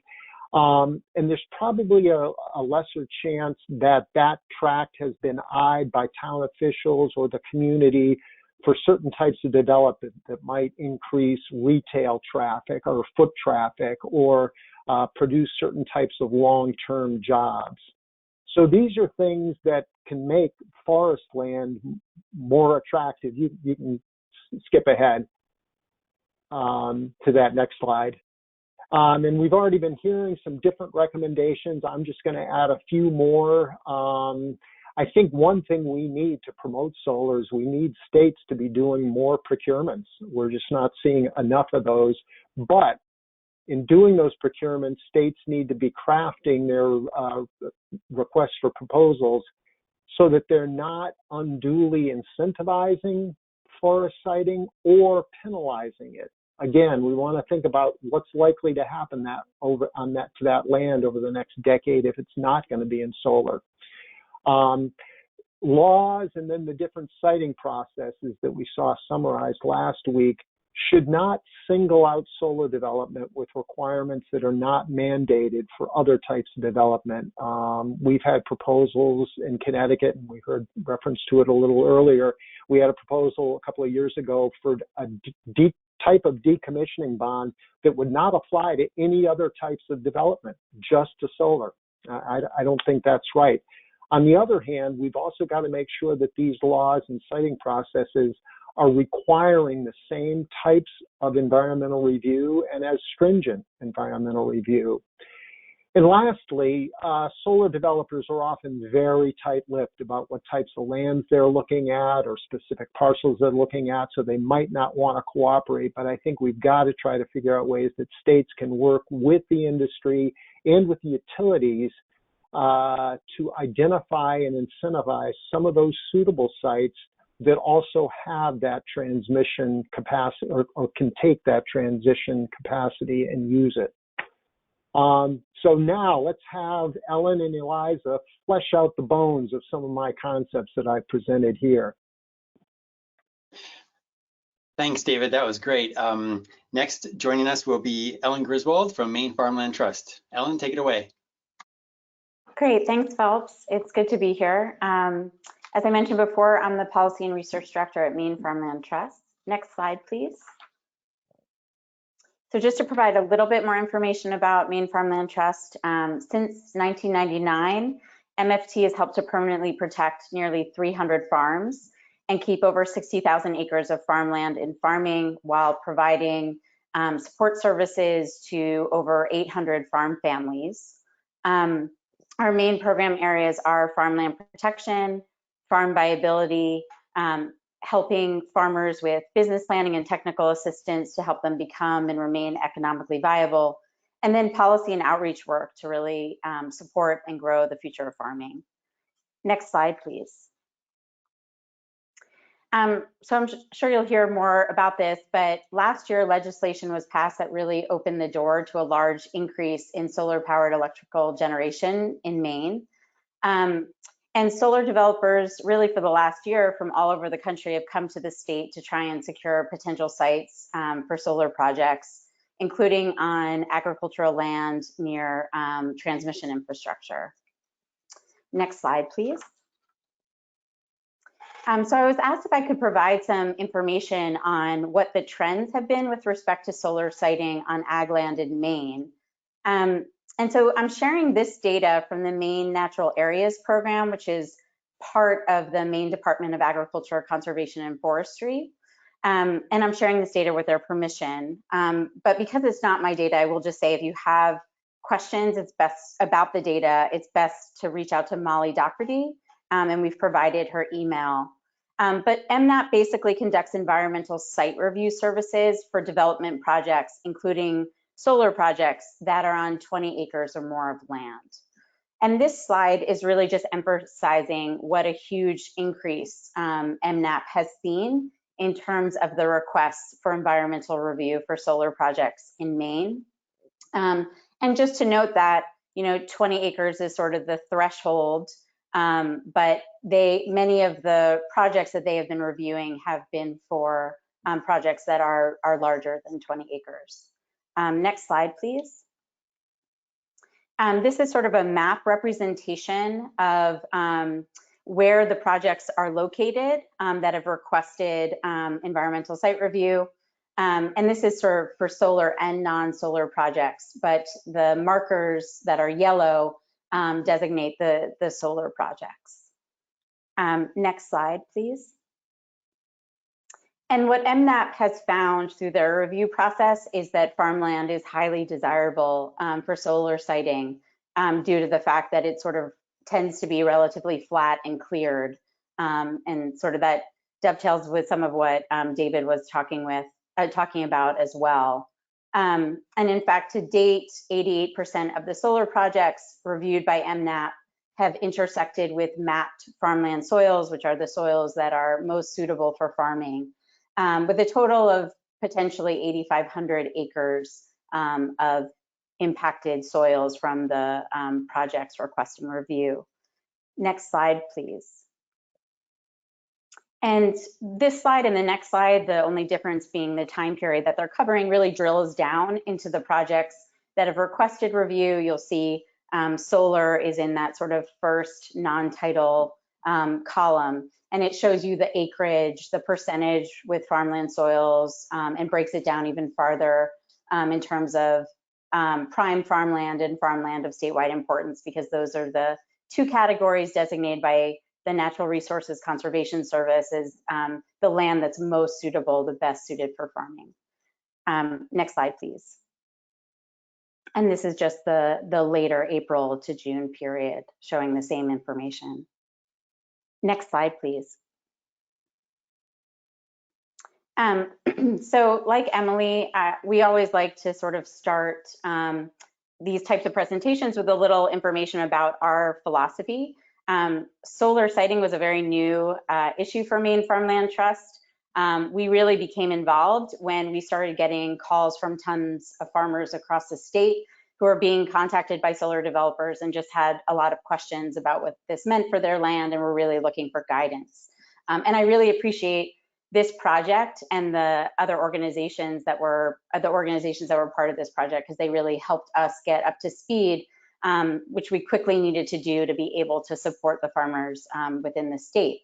And there's probably a lesser chance that that tract has been eyed by town officials or the community for certain types of development that might increase retail traffic or foot traffic or produce certain types of long-term jobs. So these are things that can make forest land more attractive. You can skip ahead to that next slide. And we've already been hearing some different recommendations. I'm just going to add a few more. I think one thing we need to promote solar is we need states to be doing more procurements. We're just not seeing enough of those. But in doing those procurements, states need to be crafting their requests for proposals so that they're not unduly incentivizing forest siting or penalizing it. Again, we want to think about what's likely to happen to that land over the next decade if it's not going to be in solar. Laws and then the different siting processes that we saw summarized last week should not single out solar development with requirements that are not mandated for other types of development. We've had proposals in Connecticut, and we heard reference to it a little earlier. We had a proposal a couple of years ago for a deep type of decommissioning bond that would not apply to any other types of development, just to solar. I don't think that's right. On the other hand, we've also got to make sure that these laws and siting processes are requiring the same types of environmental review and as stringent environmental review. And lastly, solar developers are often very tight-lipped about what types of lands they're looking at or specific parcels they're looking at, so they might not want to cooperate, but I think we've got to try to figure out ways that states can work with the industry and with the utilities to identify and incentivize some of those suitable sites that also have that transmission capacity or can take that transition capacity and use it. So now let's have Ellen and Eliza flesh out the bones of some of my concepts that I've presented here. Thanks, David. That was great. Next, joining us will be Ellen Griswold from Maine Farmland Trust. Ellen, take it away. Great, thanks, Phelps. It's good to be here. As I mentioned before, I'm the Policy and Research Director at Maine Farmland Trust. Next slide, please. So just to provide a little bit more information about Maine Farmland Trust, since 1999, MFT has helped to permanently protect nearly 300 farms and keep over 60,000 acres of farmland in farming while providing support services to over 800 farm families. Our main program areas are farmland protection, farm viability, helping farmers with business planning and technical assistance to help them become and remain economically viable, and then policy and outreach work to really support and grow the future of farming. Next slide, please. So I'm sure you'll hear more about this, but last year legislation was passed that really opened the door to a large increase in solar-powered electrical generation in Maine. And solar developers really for the last year from all over the country have come to the state to try and secure potential sites for solar projects, including on agricultural land near transmission infrastructure. Next slide, please. So I was asked if I could provide some information on what the trends have been with respect to solar siting on ag land in Maine. And so I'm sharing this data from the Maine Natural Areas Program, which is part of the Maine Department of Agriculture, Conservation, and Forestry. And I'm sharing this data with their permission. But because it's not my data, I will just say if you have questions, it's best about the data, it's best to reach out to Molly Doherty, and we've provided her email. But MNAP basically conducts environmental site review services for development projects, including solar projects that are on 20 acres or more of land. And this slide is really just emphasizing what a huge increase MNAP has seen in terms of the requests for environmental review for solar projects in Maine. And just to note that, 20 acres is sort of the threshold, but many of the projects that they have been reviewing have been for projects that are larger than 20 acres. Next slide, please. This is sort of a map representation of where the projects are located that have requested environmental site review. And this is for solar and non-solar projects, but the markers that are yellow designate the solar projects. Next slide, please. And what MNAP has found through their review process is that farmland is highly desirable for solar siting due to the fact that it sort of tends to be relatively flat and cleared. And sort of that dovetails with some of what David was talking about as well. And in fact, to date, 88% of the solar projects reviewed by MNAP have intersected with mapped farmland soils, which are the soils that are most suitable for farming, with a total of potentially 8,500 acres of impacted soils from the project's request and review. Next slide, please. And this slide and the next slide, the only difference being the time period that they're covering, really drills down into the projects that have requested review. You'll see solar is in that sort of first non-title column, and it shows you the acreage, the percentage with farmland soils, and breaks it down even farther in terms of prime farmland and farmland of statewide importance, because those are the two categories designated by the Natural Resources Conservation Service as the land that's most suitable, the best suited for farming. Next slide, please. And this is just the later April to June period showing the same information. Next slide, please. So like Emily, we always like to sort of start these types of presentations with a little information about our philosophy. Solar siting was a very new issue for Maine Farmland Trust. We really became involved when we started getting calls from tons of farmers across the state who are being contacted by solar developers and just had a lot of questions about what this meant for their land and were really looking for guidance. And I really appreciate this project and the other organizations that were part of this project, because they really helped us get up to speed, which we quickly needed to do to be able to support the farmers within the state.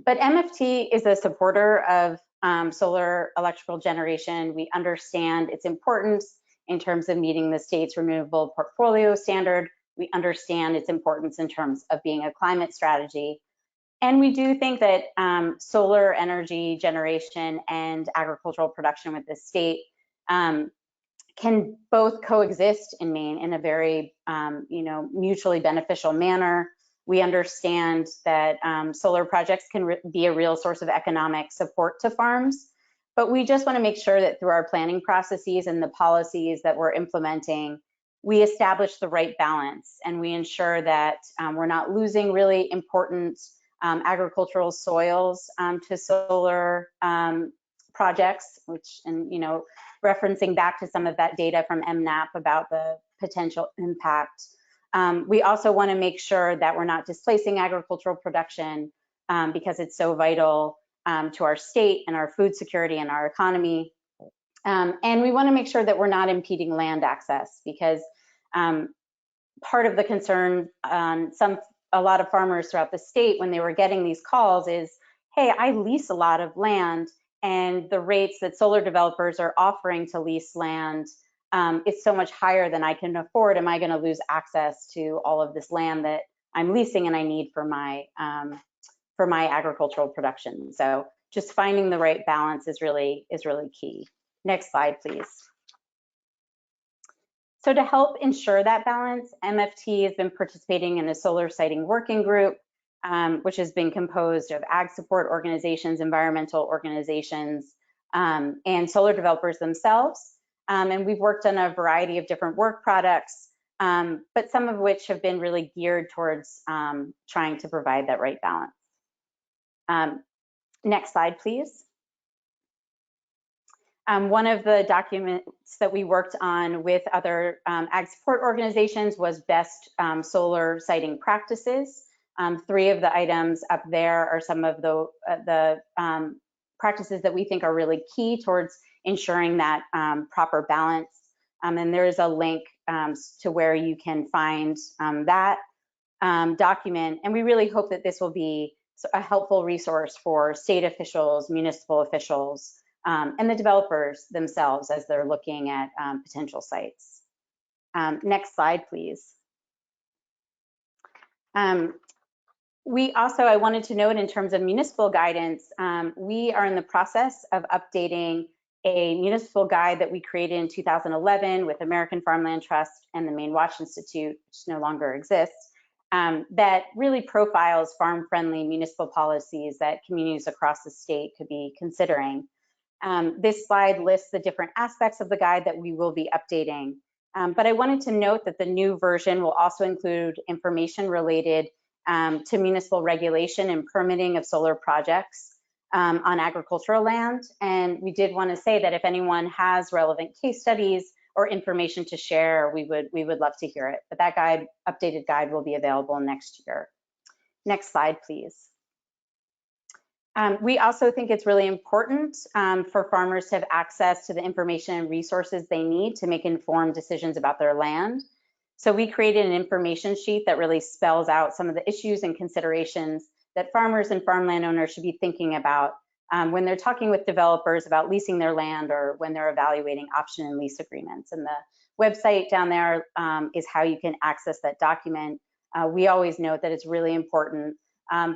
But MFT is a supporter of solar electrical generation. We understand its importance in terms of meeting the state's renewable portfolio standard. We understand its importance in terms of being a climate strategy. And we do think that solar energy generation and agricultural production with the state can both coexist in Maine in a very mutually beneficial manner. We understand that solar projects can be a real source of economic support to farms, but we just want to make sure that through our planning processes and the policies that we're implementing, we establish the right balance and we ensure that we're not losing really important agricultural soils to solar projects, which, and referencing back to some of that data from MNAP about the potential impact. We also want to make sure that we're not displacing agricultural production because it's so vital to our state and our food security and our economy. And we want to make sure that we're not impeding land access, because part of the concern on a lot of farmers throughout the state when they were getting these calls is, hey, I lease a lot of land, and the rates that solar developers are offering to lease land is so much higher than I can afford. Am I going to lose access to all of this land that I'm leasing and I need for my agricultural production? So just finding the right balance is really key. Next slide, please. So to help ensure that balance, MFT has been participating in a solar siting working group, which has been composed of ag support organizations, environmental organizations, and solar developers themselves. And we've worked on a variety of different work products, but some of which have been really geared towards trying to provide that right balance. Next slide, please. One of the documents that we worked on with other ag support organizations was best solar siting practices. 3 of the items up there are some of the practices that we think are really key towards ensuring that proper balance. And there is a link to where you can find that document. And we really hope that this will be a helpful resource for state officials, municipal officials, and the developers themselves as they're looking at potential sites. Next slide, please. I wanted to note in terms of municipal guidance, we are in the process of updating a municipal guide that we created in 2011 with American Farmland Trust and the Maine Watch Institute, which no longer exists, that really profiles farm-friendly municipal policies that communities across the state could be considering. This slide lists the different aspects of the guide that we will be updating. But I wanted to note that the new version will also include information related to municipal regulation and permitting of solar projects on agricultural land. And we did want to say that if anyone has relevant case studies or information to share, we would love to hear it. But that updated guide will be available next year. Next slide, please. We also think it's really important for farmers to have access to the information and resources they need to make informed decisions about their land. So we created an information sheet that really spells out some of the issues and considerations that farmers and farmland owners should be thinking about when they're talking with developers about leasing their land or when they're evaluating option and lease agreements. And the website down there is how you can access that document. We always note that it's really important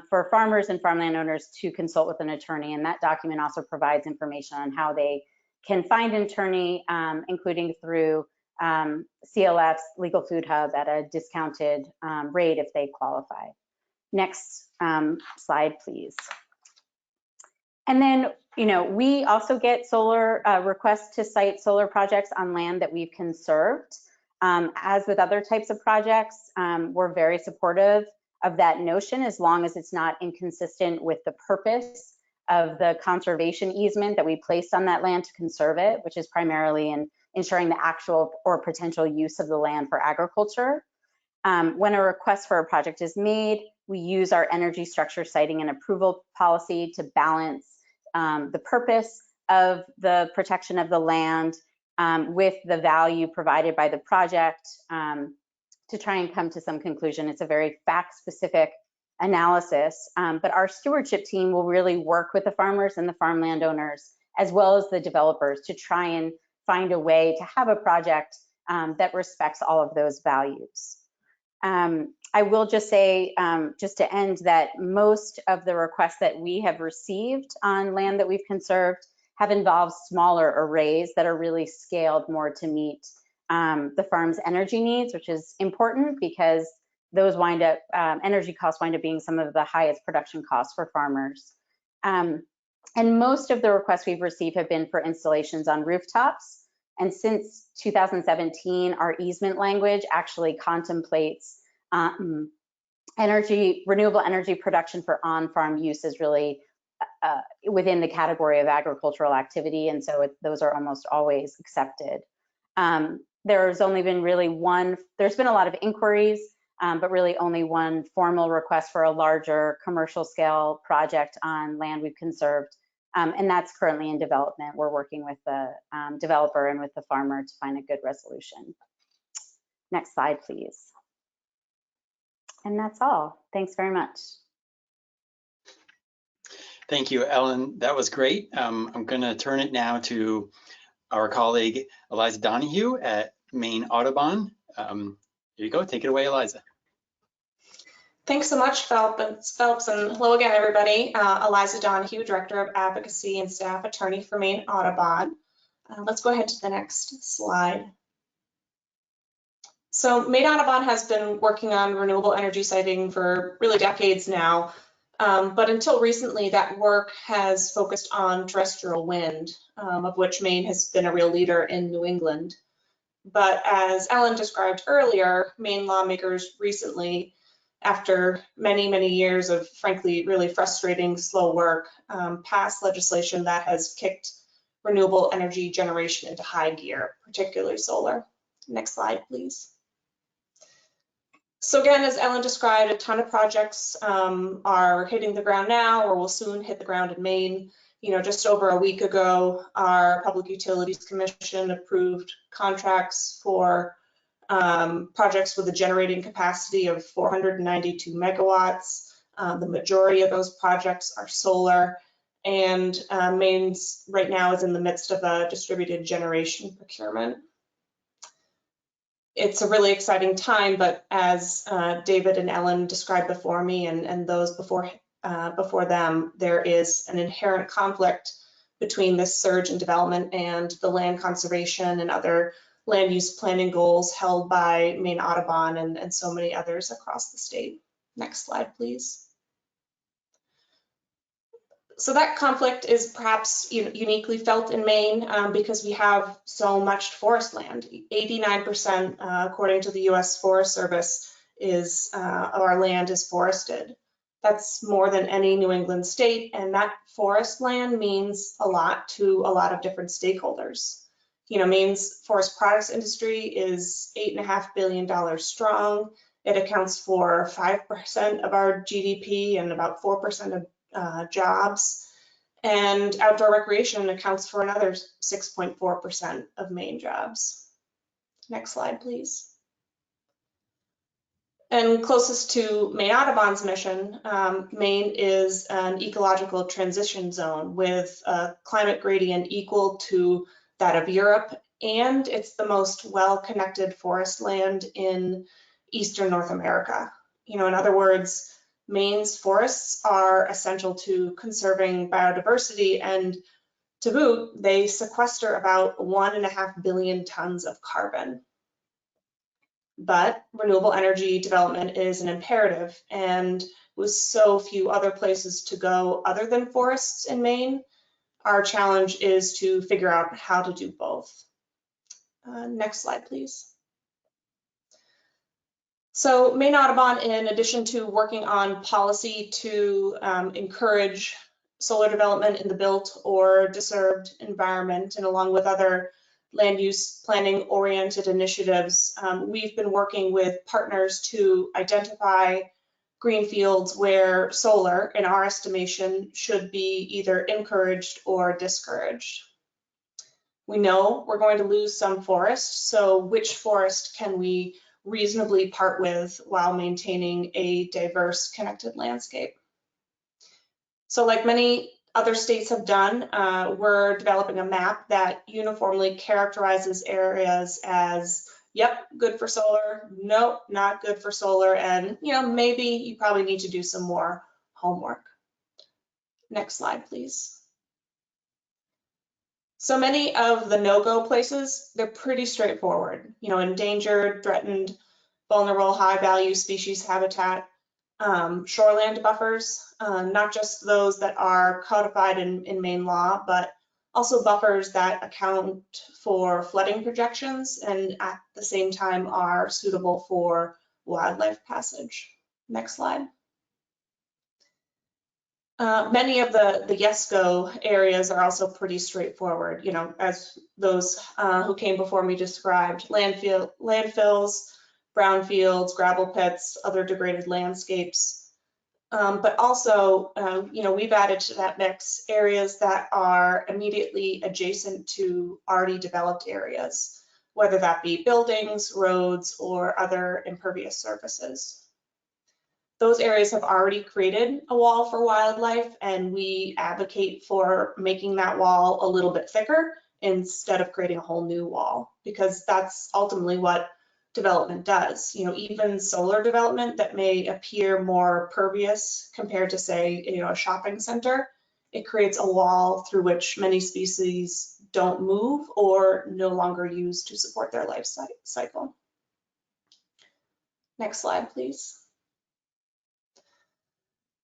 for farmers and farmland owners to consult with an attorney, and that document also provides information on how they can find an attorney, including through CLF's Legal Food Hub at a discounted rate if they qualify. Next slide, please. And then, we also get solar requests to site solar projects on land that we've conserved. As with other types of projects, we're very supportive of that notion as long as it's not inconsistent with the purpose of the conservation easement that we placed on that land to conserve it, which is primarily in ensuring the actual or potential use of the land for agriculture. When a request for a project is made, we use our energy structure siting and approval policy to balance the purpose of the protection of the land with the value provided by the project to try and come to some conclusion. It's a very fact-specific analysis, but our stewardship team will really work with the farmers and the farmland owners, as well as the developers, to try and find a way to have a project that respects all of those values. I will just say, just to end, that most of the requests that we have received on land that we've conserved have involved smaller arrays that are really scaled more to meet the farm's energy needs, which is important because those energy costs wind up being some of the highest production costs for farmers. And most of the requests we've received have been for installations on rooftops. And since 2017, our easement language actually contemplates renewable energy production for on-farm use is really within the category of agricultural activity. And so those are almost always accepted. There's only been there's been a lot of inquiries, but really only one formal request for a larger commercial scale project on land we've conserved. And that's currently in development. We're working with the developer and with the farmer to find a good resolution. Next slide, please. And that's all. Thanks very much. Thank you, Ellen. That was great. I'm going to turn it now to our colleague, Eliza Donahue at Maine Audubon. Here you go. Take it away, Eliza. Thanks so much, Phelps, and hello again, everybody. Eliza Donahue, Director of Advocacy and Staff Attorney for Maine Audubon. Let's go ahead to the next slide. So Maine Audubon has been working on renewable energy siting for really decades now. But until recently, that work has focused on terrestrial wind, of which Maine has been a real leader in New England. But as Ellen described earlier, Maine lawmakers recently, after many, many years of frankly really frustrating slow work, passed legislation that has kicked renewable energy generation into high gear, particularly solar. Next slide, please. So again, as Ellen described, a ton of projects are hitting the ground now or will soon hit the ground in Maine. You know, just over a week ago, our Public Utilities Commission approved contracts for projects with a generating capacity of 492 megawatts. The majority of those projects are solar, and Maine's right now is in the midst of a distributed generation procurement. It's a really exciting time, but as David and Ellen described before me and those before them, there is an inherent conflict between this surge in development and the land conservation and other land use planning goals held by Maine Audubon and so many others across the state. Next slide, please. So that conflict is perhaps uniquely felt in Maine because we have so much forest land. 89%, according to the U.S. Forest Service, of our land is forested. That's more than any New England state, and that forest land means a lot to a lot of different stakeholders. You know, Maine's forest products industry is $8.5 billion strong. It accounts for 5% of our GDP and about 4% of jobs, and outdoor recreation accounts for another 6.4% of Maine jobs. Next slide, please. And closest to Maine Audubon's mission, Maine is an ecological transition zone with a climate gradient equal to that of Europe, and it's the most well-connected forest land in Eastern North America. You know, in other words, Maine's forests are essential to conserving biodiversity, and to boot, they sequester about 1.5 billion tons of carbon. But renewable energy development is an imperative, and with so few other places to go other than forests in Maine, our challenge is to figure out how to do both. Next slide, please. So Maine Audubon, in addition to working on policy to encourage solar development in the built or disturbed environment, and along with other land use planning oriented initiatives, we've been working with partners to identify greenfields where solar, in our estimation, should be either encouraged or discouraged. We know we're going to lose some forest, so which forest can we reasonably part with while maintaining a diverse, connected landscape? So like many other states have done, we're developing a map that uniformly characterizes areas as, yep, good for solar, nope, not good for solar, and maybe you probably need to do some more homework. Next slide, please. So many of the no-go places, they're pretty straightforward. Endangered, threatened, vulnerable, high-value species habitat, shoreland buffers, not just those that are codified in Maine law, but also buffers that account for flooding projections and at the same time are suitable for wildlife passage. Next slide. Many of the YESCO areas are also pretty straightforward, as those who came before me described: landfills, brownfields, gravel pits, other degraded landscapes. But also, we've added to that mix areas that are immediately adjacent to already developed areas, whether that be buildings, roads, or other impervious surfaces. Those areas have already created a wall for wildlife, and we advocate for making that wall a little bit thicker instead of creating a whole new wall, because that's ultimately what development does. Even solar development that may appear more pervious compared to, say, a shopping center, it creates a wall through which many species don't move or no longer use to support their life cycle. Next slide, please.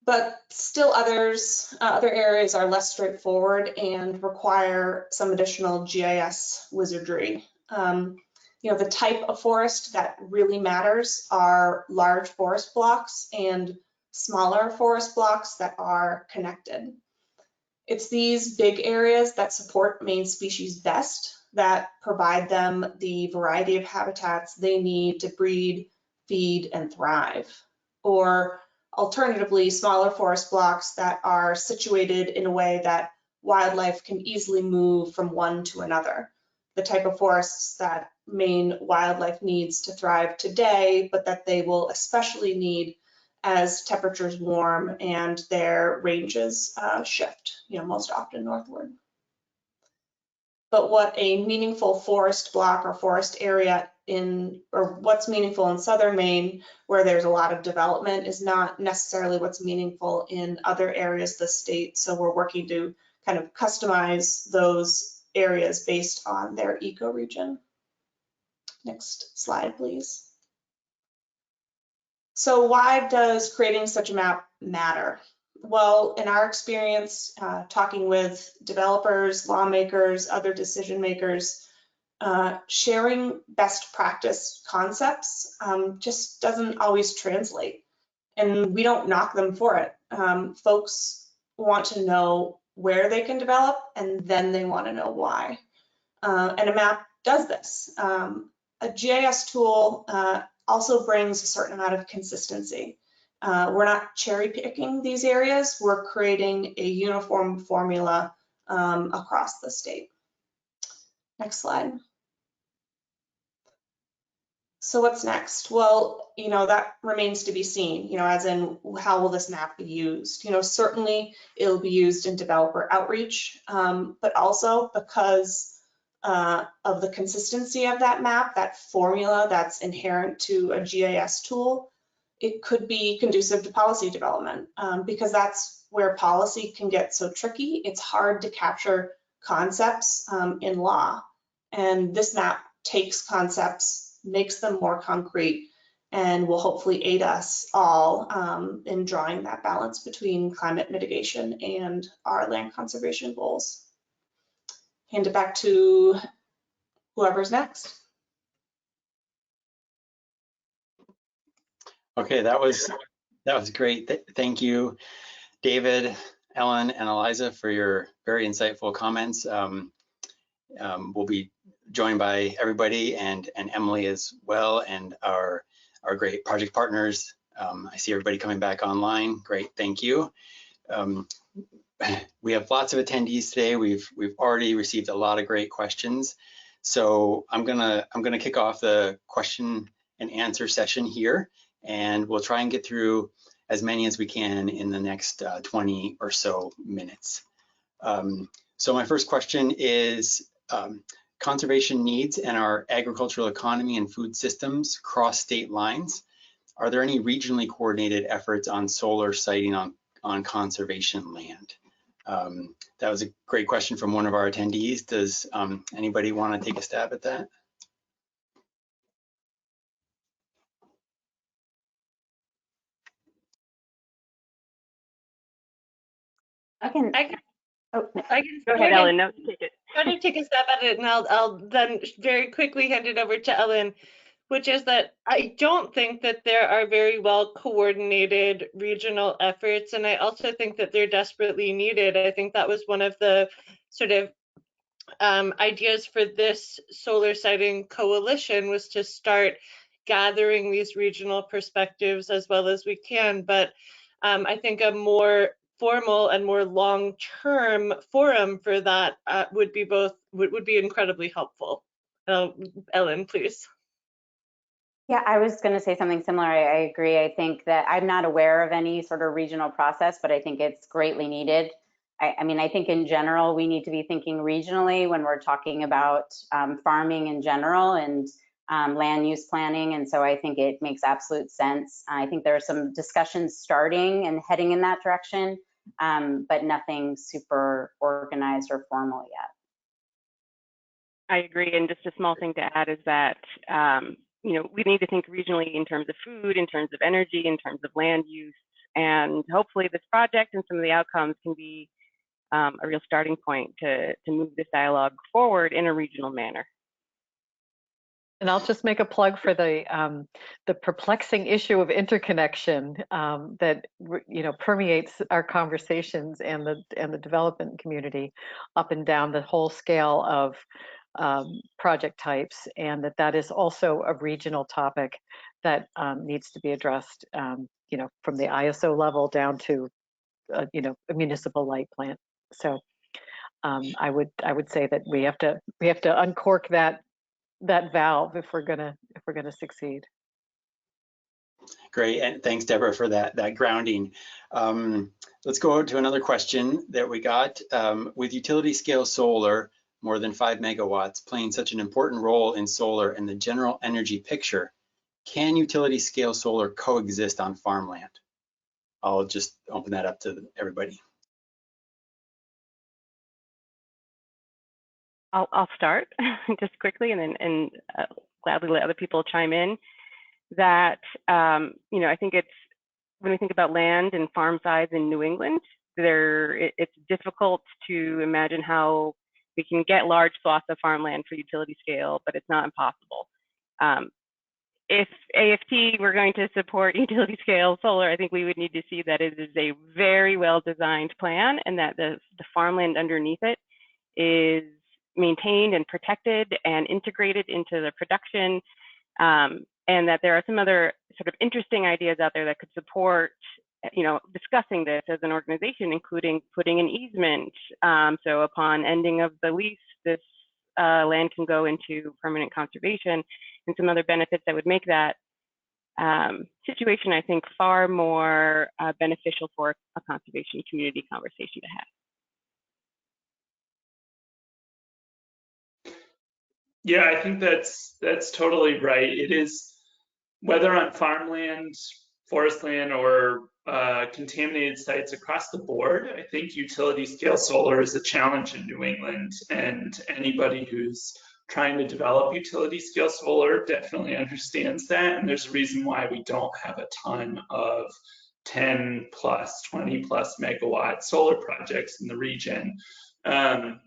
But still other areas are less straightforward and require some additional GIS wizardry. The type of forest that really matters are large forest blocks and smaller forest blocks that are connected. It's these big areas that support Maine species best, that provide them the variety of habitats they need to breed, feed, and thrive. Or alternatively, smaller forest blocks that are situated in a way that wildlife can easily move from one to another. The type of forests that Maine wildlife needs to thrive today, but that they will especially need as temperatures warm and their ranges shift, most often northward. But what a meaningful forest block or forest area or what's meaningful in southern Maine, where there's a lot of development, is not necessarily what's meaningful in other areas of the state. So we're working to kind of customize those areas based on their ecoregion. Next slide, please. So why does creating such a map matter? Well, in our experience, talking with developers, lawmakers, other decision makers, sharing best practice concepts just doesn't always translate. And we don't knock them for it. Folks want to know where they can develop, and then they want to know why. And a map does this. A GIS tool also brings a certain amount of consistency. We're not cherry picking these areas, we're creating a uniform formula across the state. Next slide. So what's next? Well, that remains to be seen, as in how will this map be used? Certainly it'll be used in developer outreach, but also because of the consistency of that map, that formula that's inherent to a GIS tool, it could be conducive to policy development because that's where policy can get so tricky. It's hard to capture concepts in law. And this map takes concepts, makes them more concrete, and will hopefully aid us all in drawing that balance between climate mitigation and our land conservation goals. Hand it back to whoever's next. Okay, that was great. Thank you, David, Ellen, and Eliza, for your very insightful comments. We'll be joined by everybody and Emily as well, and our great project partners. I see everybody coming back online. Great, thank you. We have lots of attendees today. We've already received a lot of great questions. So I'm gonna kick off the question and answer session here, and we'll try and get through as many as we can in the next 20 or so minutes. So my first question is, conservation needs and our agricultural economy and food systems cross state lines. Are there any regionally coordinated efforts on solar siting on conservation land? That was a great question from one of our attendees. Does anybody want to take a stab at that? I can. Oh, no. I can Go ahead, Ellen. No, take it. I'm going to take a stab at it, and I'll then very quickly hand it over to Ellen, which is that I don't think that there are very well coordinated regional efforts, and I also think that they're desperately needed. I think that was one of the sort of ideas for this solar siting coalition, was to start gathering these regional perspectives as well as we can. But I think a more formal and more long-term forum for that would be incredibly helpful. Ellen, please. Yeah, I was going to say something similar. I agree. I think that I'm not aware of any sort of regional process, but I think it's greatly needed. I mean, I think in general, we need to be thinking regionally when we're talking about farming in general and land use planning. And so I think it makes absolute sense. I think there are some discussions starting and heading in that direction, but nothing super organized or formal yet. I agree. And just a small thing to add is that, we need to think regionally in terms of food, in terms of energy, in terms of land use, And hopefully this project and some of the outcomes can be a real starting point to move this dialogue forward in a regional manner. And I'll just make a plug for the perplexing issue of interconnection that permeates our conversations and the development community up and down the whole scale of project types, and that is also a regional topic that needs to be addressed, from the ISO level down to a municipal light plant. So I would say that we have to uncork that valve if we're gonna succeed. Great, and thanks, Deborah, for that grounding. Let's go to another question that we got. With utility scale solar, more than 5 megawatts, playing such an important role in solar and the general energy picture, can utility scale solar coexist on farmland? I'll just open that up to everybody. I'll start just quickly, and gladly let other people chime in. That I think it's, when we think about land and farm size in New England, it's difficult to imagine how we can get large swaths of farmland for utility scale, but it's not impossible. If AFT were going to support utility scale solar, I think we would need to see that it is a very well designed plan, and that the farmland underneath it is maintained and protected and integrated into the production, and that there are some other sort of interesting ideas out there that could support, discussing this as an organization, including putting an easement. So upon ending of the lease, this land can go into permanent conservation, and some other benefits that would make that situation, I think, far more beneficial for a conservation community conversation to have. Yeah, I think that's totally right. It is, whether on farmland, forest land, or contaminated sites across the board, I think utility scale solar is a challenge in New England, and anybody who's trying to develop utility scale solar definitely understands that. And there's a reason why we don't have a ton of 10 plus, 20 plus megawatt solar projects in the region.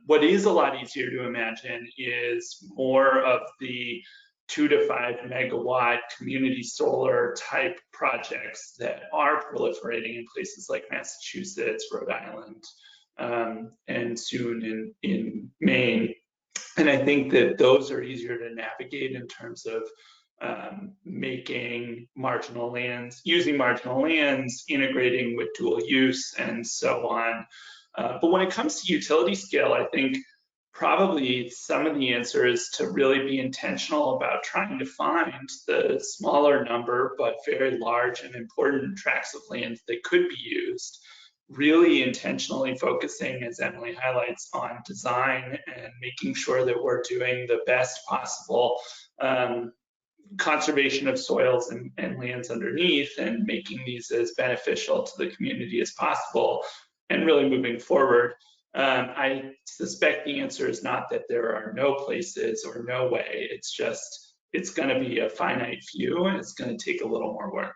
What is a lot easier to imagine is more of the 2 to 5 megawatt community solar type projects that are proliferating in places like Massachusetts, Rhode Island, and soon in Maine. And I think that those are easier to navigate in terms of making marginal lands, using marginal lands, integrating with dual use, and so on. But when it comes to utility scale, I think probably some of the answer is to really be intentional about trying to find the smaller number but very large and important tracts of land that could be used, really intentionally focusing, as Emily highlights, on design and making sure that we're doing the best possible conservation of soils and lands underneath, and making these as beneficial to the community as possible, and really moving forward. I suspect the answer is not that there are no places or no way. It's just, it's going to be a finite few, and it's going to take a little more work.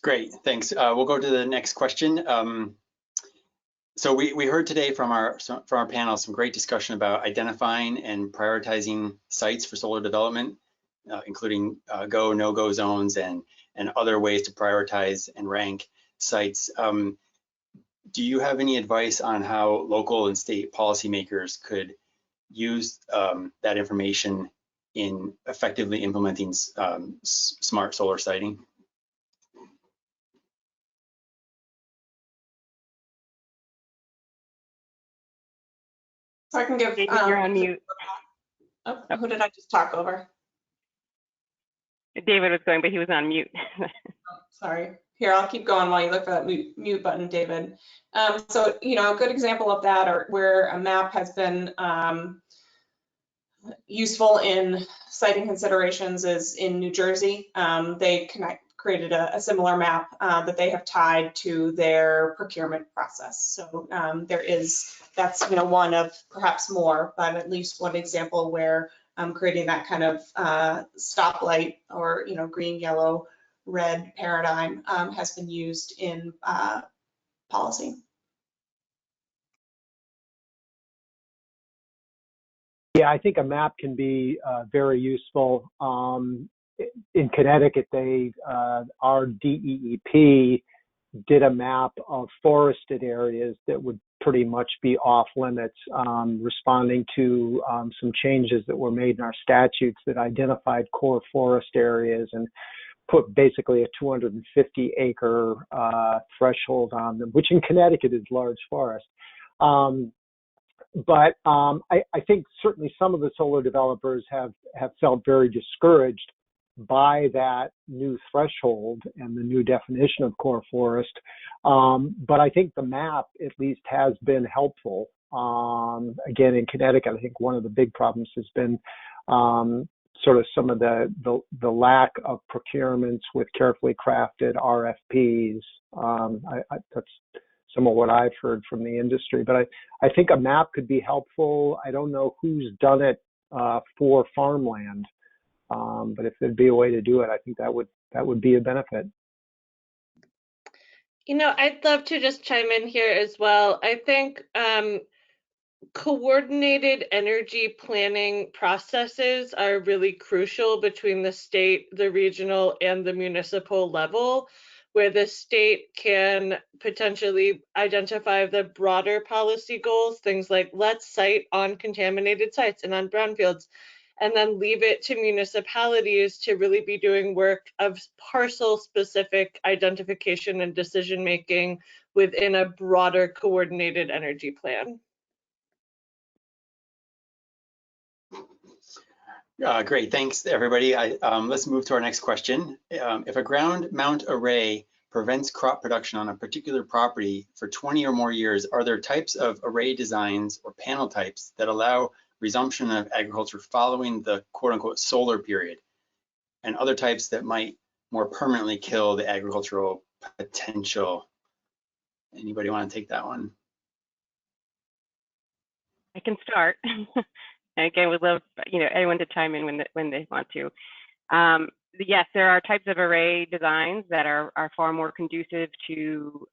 Great, thanks. We'll go to the next question. So we heard today from our panel some great discussion about identifying and prioritizing sites for solar development, including go, no-go zones and other ways to prioritize and rank sites. Do you have any advice on how local and state policymakers could use that information in effectively implementing smart solar siting? So I can give. David, you're on mute. Oh, who did I just talk over? David was going, but he was on mute. Sorry. Here, I'll keep going while you look for that mute button, David. So, a good example of that, or where a map has been useful in siting considerations, is in New Jersey. They created a similar map that they have tied to their procurement process. So that's one of perhaps more, but at least one example where creating that kind of stoplight or, green, yellow, red paradigm has been used in policy. Yeah, I think a map can be very useful. In Connecticut, our DEEP did a map of forested areas that would pretty much be off limits, responding to some changes that were made in our statutes that identified core forest areas and put basically a 250 acre threshold on them, which in Connecticut is large forest. But I think certainly some of the solar developers have felt very discouraged by that new threshold and the new definition of core forest. But I think the map at least has been helpful. Again, in Connecticut, I think one of the big problems has been sort of some of the lack of procurements with carefully crafted RFPs. That's some of what I've heard from the industry, but I think a map could be helpful. I don't know who's done it for farmland, but if there'd be a way to do it, I think that would be a benefit. I'd love to just chime in here as well. I think coordinated energy planning processes are really crucial between the state, the regional, and the municipal level, where the state can potentially identify the broader policy goals, things like let's site on contaminated sites and on brownfields, and then leave it to municipalities to really be doing work of parcel-specific identification and decision-making within a broader coordinated energy plan. Great, thanks everybody. Let's move to our next question. If a ground mount array prevents crop production on a particular property for 20 or more years, are there types of array designs or panel types that allow resumption of agriculture following the quote unquote solar period, and other types that might more permanently kill the agricultural potential? Anybody want to take that one? I can start. And again, we'd love anyone to chime in when they want to. Yes, there are types of array designs that are far more conducive to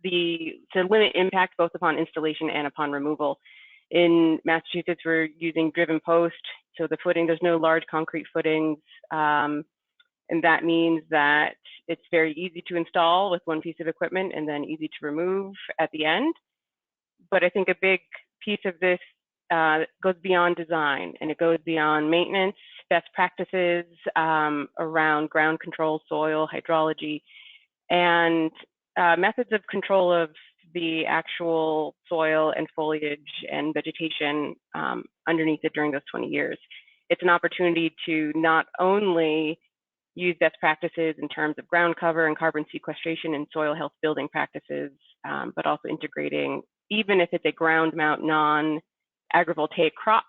limit impact both upon installation and upon removal. In Massachusetts, we're using driven post, so the footing, there's no large concrete footings, and that means that it's very easy to install with one piece of equipment and then easy to remove at the end. But I think a big piece of this goes beyond design, and it goes beyond maintenance, best practices around ground control, soil, hydrology, and methods of control of the actual soil and foliage and vegetation underneath it during those 20 years. It's an opportunity to not only use best practices in terms of ground cover and carbon sequestration and soil health building practices, but also integrating, even if it's a ground mount non-agrivoltaic crop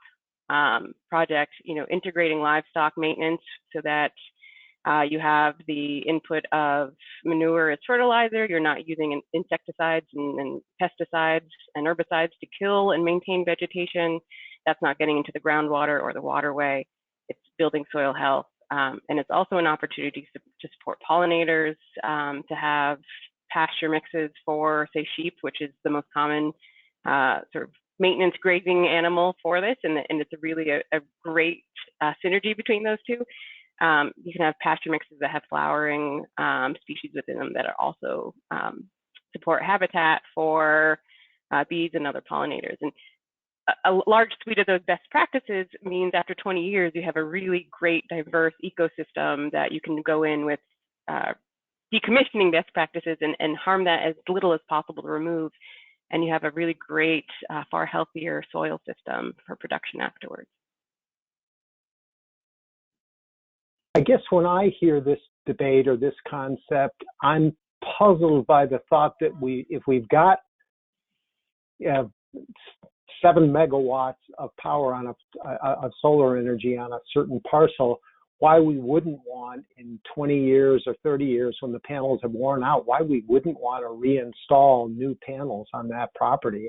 project, integrating livestock maintenance so that you have the input of manure as fertilizer. You're not using insecticides and pesticides and herbicides to kill and maintain vegetation. That's not getting into the groundwater or the waterway. It's building soil health. And it's also an opportunity to support pollinators, to have pasture mixes for, say, sheep, which is the most common sort of maintenance grazing animal for this. And it's really a great synergy between those two. You can have pasture mixes that have flowering species within them that are also support habitat for bees and other pollinators. And a large suite of those best practices means after 20 years, you have a really great, diverse ecosystem that you can go in with decommissioning best practices and harm that as little as possible to remove. And you have a really great, far healthier soil system for production afterwards. I guess when I hear this debate or this concept, I'm puzzled by the thought that if we've got 7 megawatts of power on of solar energy on a certain parcel, why we wouldn't want in 20 years or 30 years when the panels have worn out, why we wouldn't want to reinstall new panels on that property.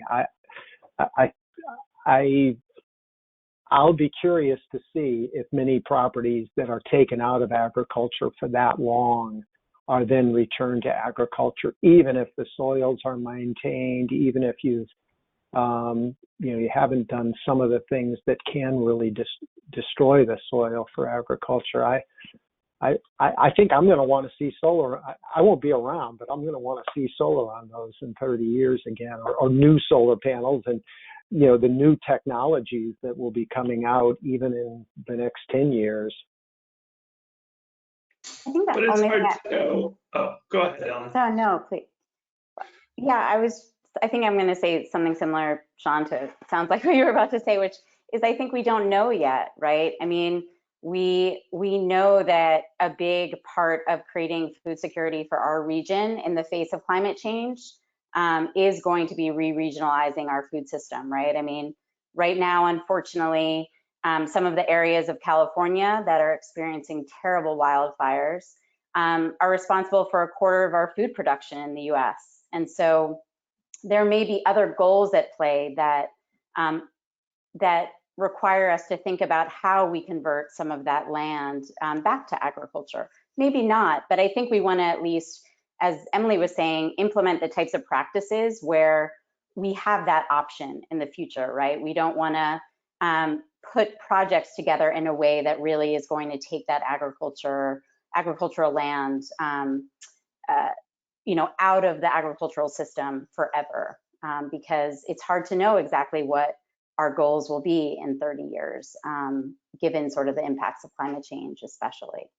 I'll be curious to see if many properties that are taken out of agriculture for that long are then returned to agriculture, even if the soils are maintained, even if you've you haven't done some of the things that can really destroy the soil for agriculture. I think I'm going to want to see solar. I won't be around, but I'm going to want to see solar on those in 30 years again, or new solar panels, and the new technologies that will be coming out even in the next 10 years. I think But it's hard to know. Oh, go ahead, Ellen. No, please. Yeah, I think I'm going to say something similar, Sean, to sounds like what you were about to say, which is I think we don't know yet, right? I mean, we know that a big part of creating food security for our region in the face of climate change is going to be re-regionalizing our food system, right? I mean, right now, unfortunately, some of the areas of California that are experiencing terrible wildfires are responsible for a quarter of our food production in the US. And so there may be other goals at play that require us to think about how we convert some of that land back to agriculture. Maybe not, but I think we want to at least, as Emily was saying, implement the types of practices where we have that option in the future, right? We don't want to put projects together in a way that really is going to take that agricultural land out of the agricultural system forever, because it's hard to know exactly what our goals will be in 30 years, given sort of the impacts of climate change, especially.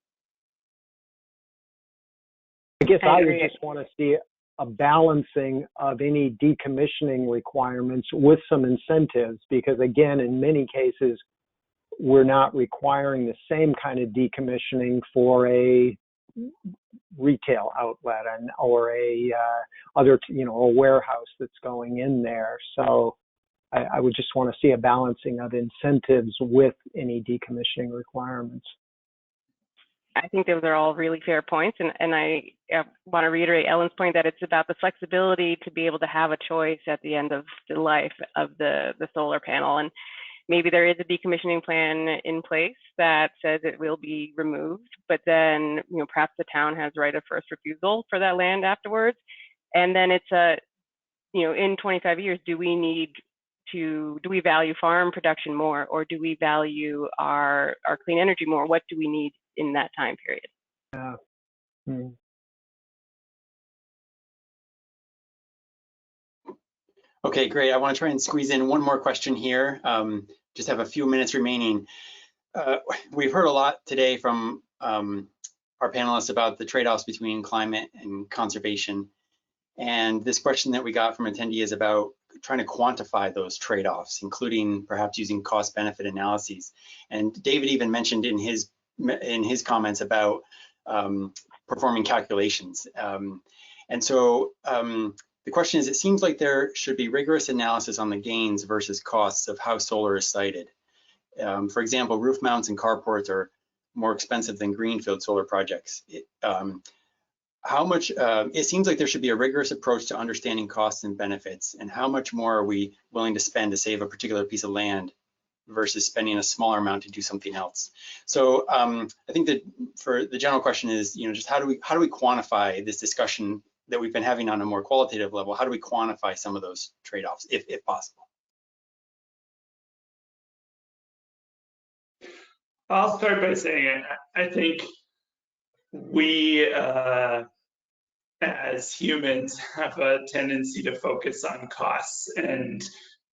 I guess I would just want to see a balancing of any decommissioning requirements with some incentives, because again, in many cases, we're not requiring the same kind of decommissioning for a retail outlet or a warehouse that's going in there. So I would just want to see a balancing of incentives with any decommissioning requirements. I think those are all really fair points, and I want to reiterate Ellen's point that it's about the flexibility to be able to have a choice at the end of the life of the solar panel. And maybe there is a decommissioning plan in place that says it will be removed, but then perhaps the town has right of first refusal for that land afterwards. And then it's in 25 years, do we value farm production more, or do we value our clean energy more? What do we need in that time period? Okay, great. I want to try and squeeze in one more question here. Just have a few minutes remaining. We've heard a lot today from our panelists about the trade-offs between climate and conservation. And this question that we got from attendee is about trying to quantify those trade-offs, including perhaps using cost-benefit analyses. And David even mentioned in his comments about performing calculations. And so the question is, it seems like there should be rigorous analysis on the gains versus costs of how solar is sited. For example, roof mounts and carports are more expensive than greenfield solar projects. It seems like there should be a rigorous approach to understanding costs and benefits, and how much more are we willing to spend to save a particular piece of land versus spending a smaller amount to do something else. So I think that for the general question is, just how do we quantify this discussion that we've been having on a more qualitative level? How do we quantify some of those trade-offs, if possible? I'll start by saying I think we as humans have a tendency to focus on costs, and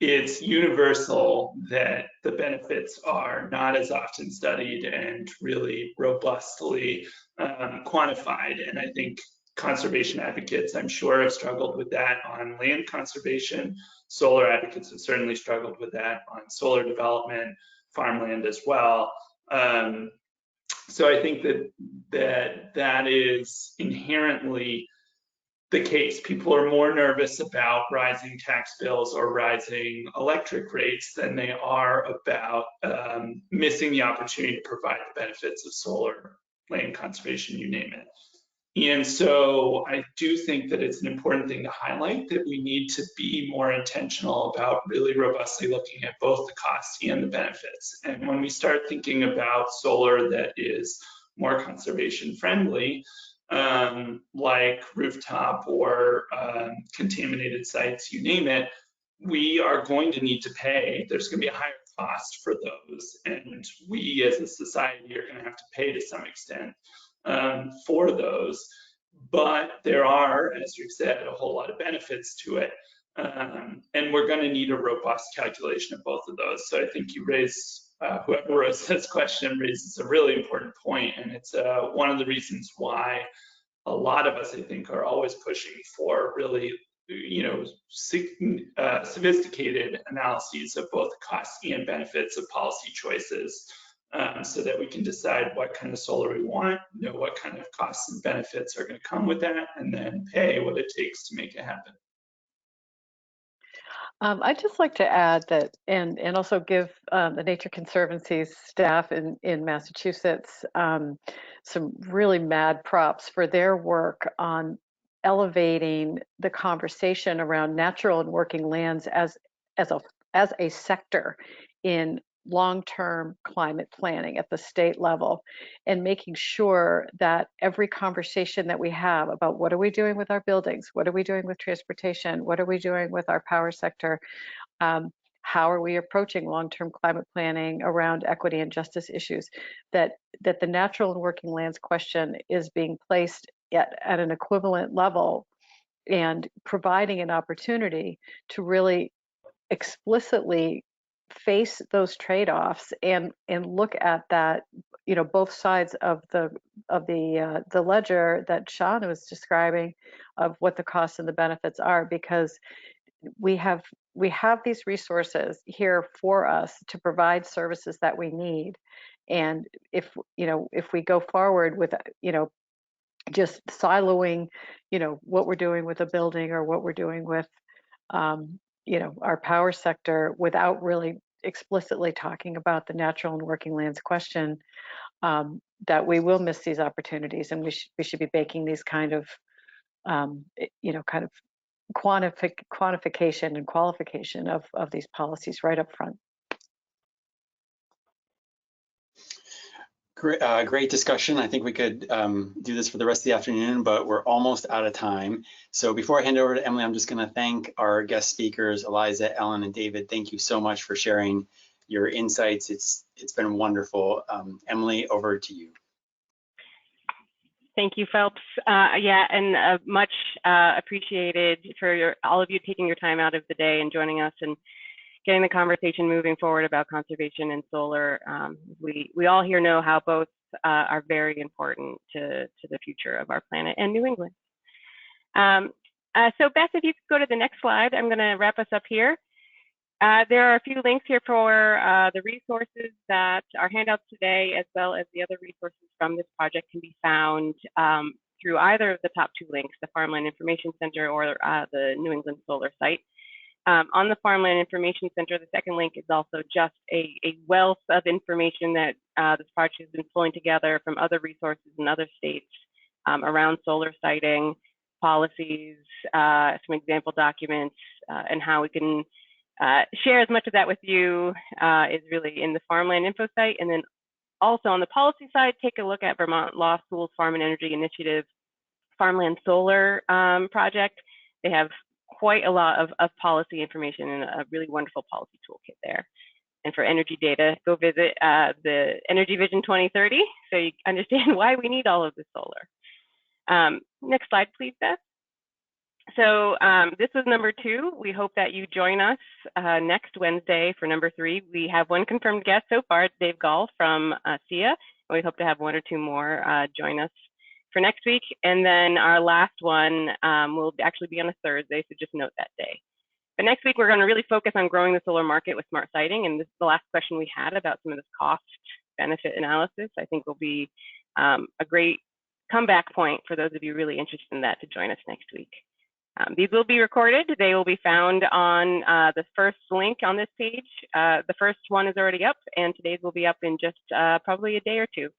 it's universal that the benefits are not as often studied and really robustly quantified. And I think conservation advocates, I'm sure, have struggled with that on land conservation. Solar advocates have certainly struggled with that on solar development, farmland as well. So I think that is inherently the case. People are more nervous about rising tax bills or rising electric rates than they are about missing the opportunity to provide the benefits of solar, land conservation, you name it. And so I do think that it's an important thing to highlight that we need to be more intentional about really robustly looking at both the costs and the benefits. And when we start thinking about solar that is more conservation friendly, like rooftop or contaminated sites, you name it, we are going to need to pay. There's going to be a higher cost for those. And we as a society are going to have to pay to some extent for those. But there are, as we've said, a whole lot of benefits to it. And we're going to need a robust calculation of both of those. So I think you raise, whoever raised this question raises a really important point, and it's one of the reasons why a lot of us, I think, are always pushing for really, sophisticated analyses of both the costs and benefits of policy choices, so that we can decide what kind of solar we want, know what kind of costs and benefits are going to come with that, and then pay what it takes to make it happen. I'd just like to add that, and also give the Nature Conservancy's staff in Massachusetts some really mad props for their work on elevating the conversation around natural and working lands as a sector in long-term climate planning at the state level, and making sure that every conversation that we have about what are we doing with our buildings, what are we doing with transportation, what are we doing with our power sector, how are we approaching long-term climate planning around equity and justice issues, that the natural and working lands question is being placed at an equivalent level, and providing an opportunity to really explicitly face those trade-offs and look at that, both sides of the ledger that Sean was describing, of what the costs and the benefits are, because we have these resources here for us to provide services that we need. And if we go forward with just siloing what we're doing with a building or what we're doing with our power sector without really explicitly talking about the natural and working lands question, that we will miss these opportunities, and we should be baking these kind of quantification and qualification of these policies right up front. Great discussion. I think we could do this for the rest of the afternoon, but we're almost out of time. So before I hand over to Emily, I'm just going to thank our guest speakers, Eliza, Ellen, and David. Thank you so much for sharing your insights. It's been wonderful. Emily, over to you. Thank you, Phelps. And much appreciated for all of you taking your time out of the day and joining us and getting the conversation moving forward about conservation and solar. We all here know how both are very important to the future of our planet and New England. So Beth, if you could go to the next slide, I'm going to wrap us up here. There are a few links here for the resources that are handouts today, as well as the other resources from this project can be found through either of the top two links, the Farmland Information Center or the New England Solar site. On the Farmland Information Center, the second link is also just a wealth of information that this project has been pulling together from other resources in other states around solar siting, policies, some example documents, and how we can share as much of that with you is really in the Farmland Info site. And then also on the policy side, take a look at Vermont Law School's Farm and Energy Initiative Farmland Solar project. They have quite a lot of policy information and a really wonderful policy toolkit there. And for energy data, go visit the Energy Vision 2030 so you understand why we need all of this solar. Next slide, please, Beth. So this was number 2. We hope that you join us next Wednesday for number 3. We have one confirmed guest so far, it's Dave Gall from SIA, and we hope to have 1 or 2 more join us for next week. And then our last one will actually be on a Thursday, so just note that day. But next week, we're going to really focus on growing the solar market with smart siting. And this is the last question we had about some of this cost benefit analysis. I think will be a great comeback point for those of you really interested in that to join us next week. These will be recorded. They will be found on the first link on this page. The first one is already up, and today's will be up in just probably a day or 2.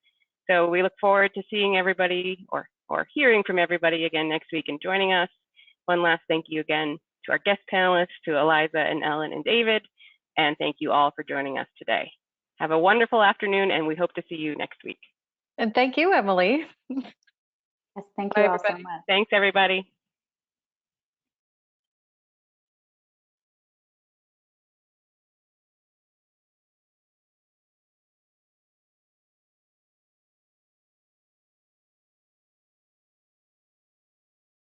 So we look forward to seeing everybody, or or hearing from everybody again next week and joining us. One last thank you again to our guest panelists, to Eliza and Ellen and David, and thank you all for joining us today. Have a wonderful afternoon, and we hope to see you next week. And thank you, Emily. Yes, thank Bye, you all so everybody. much. Thanks, everybody.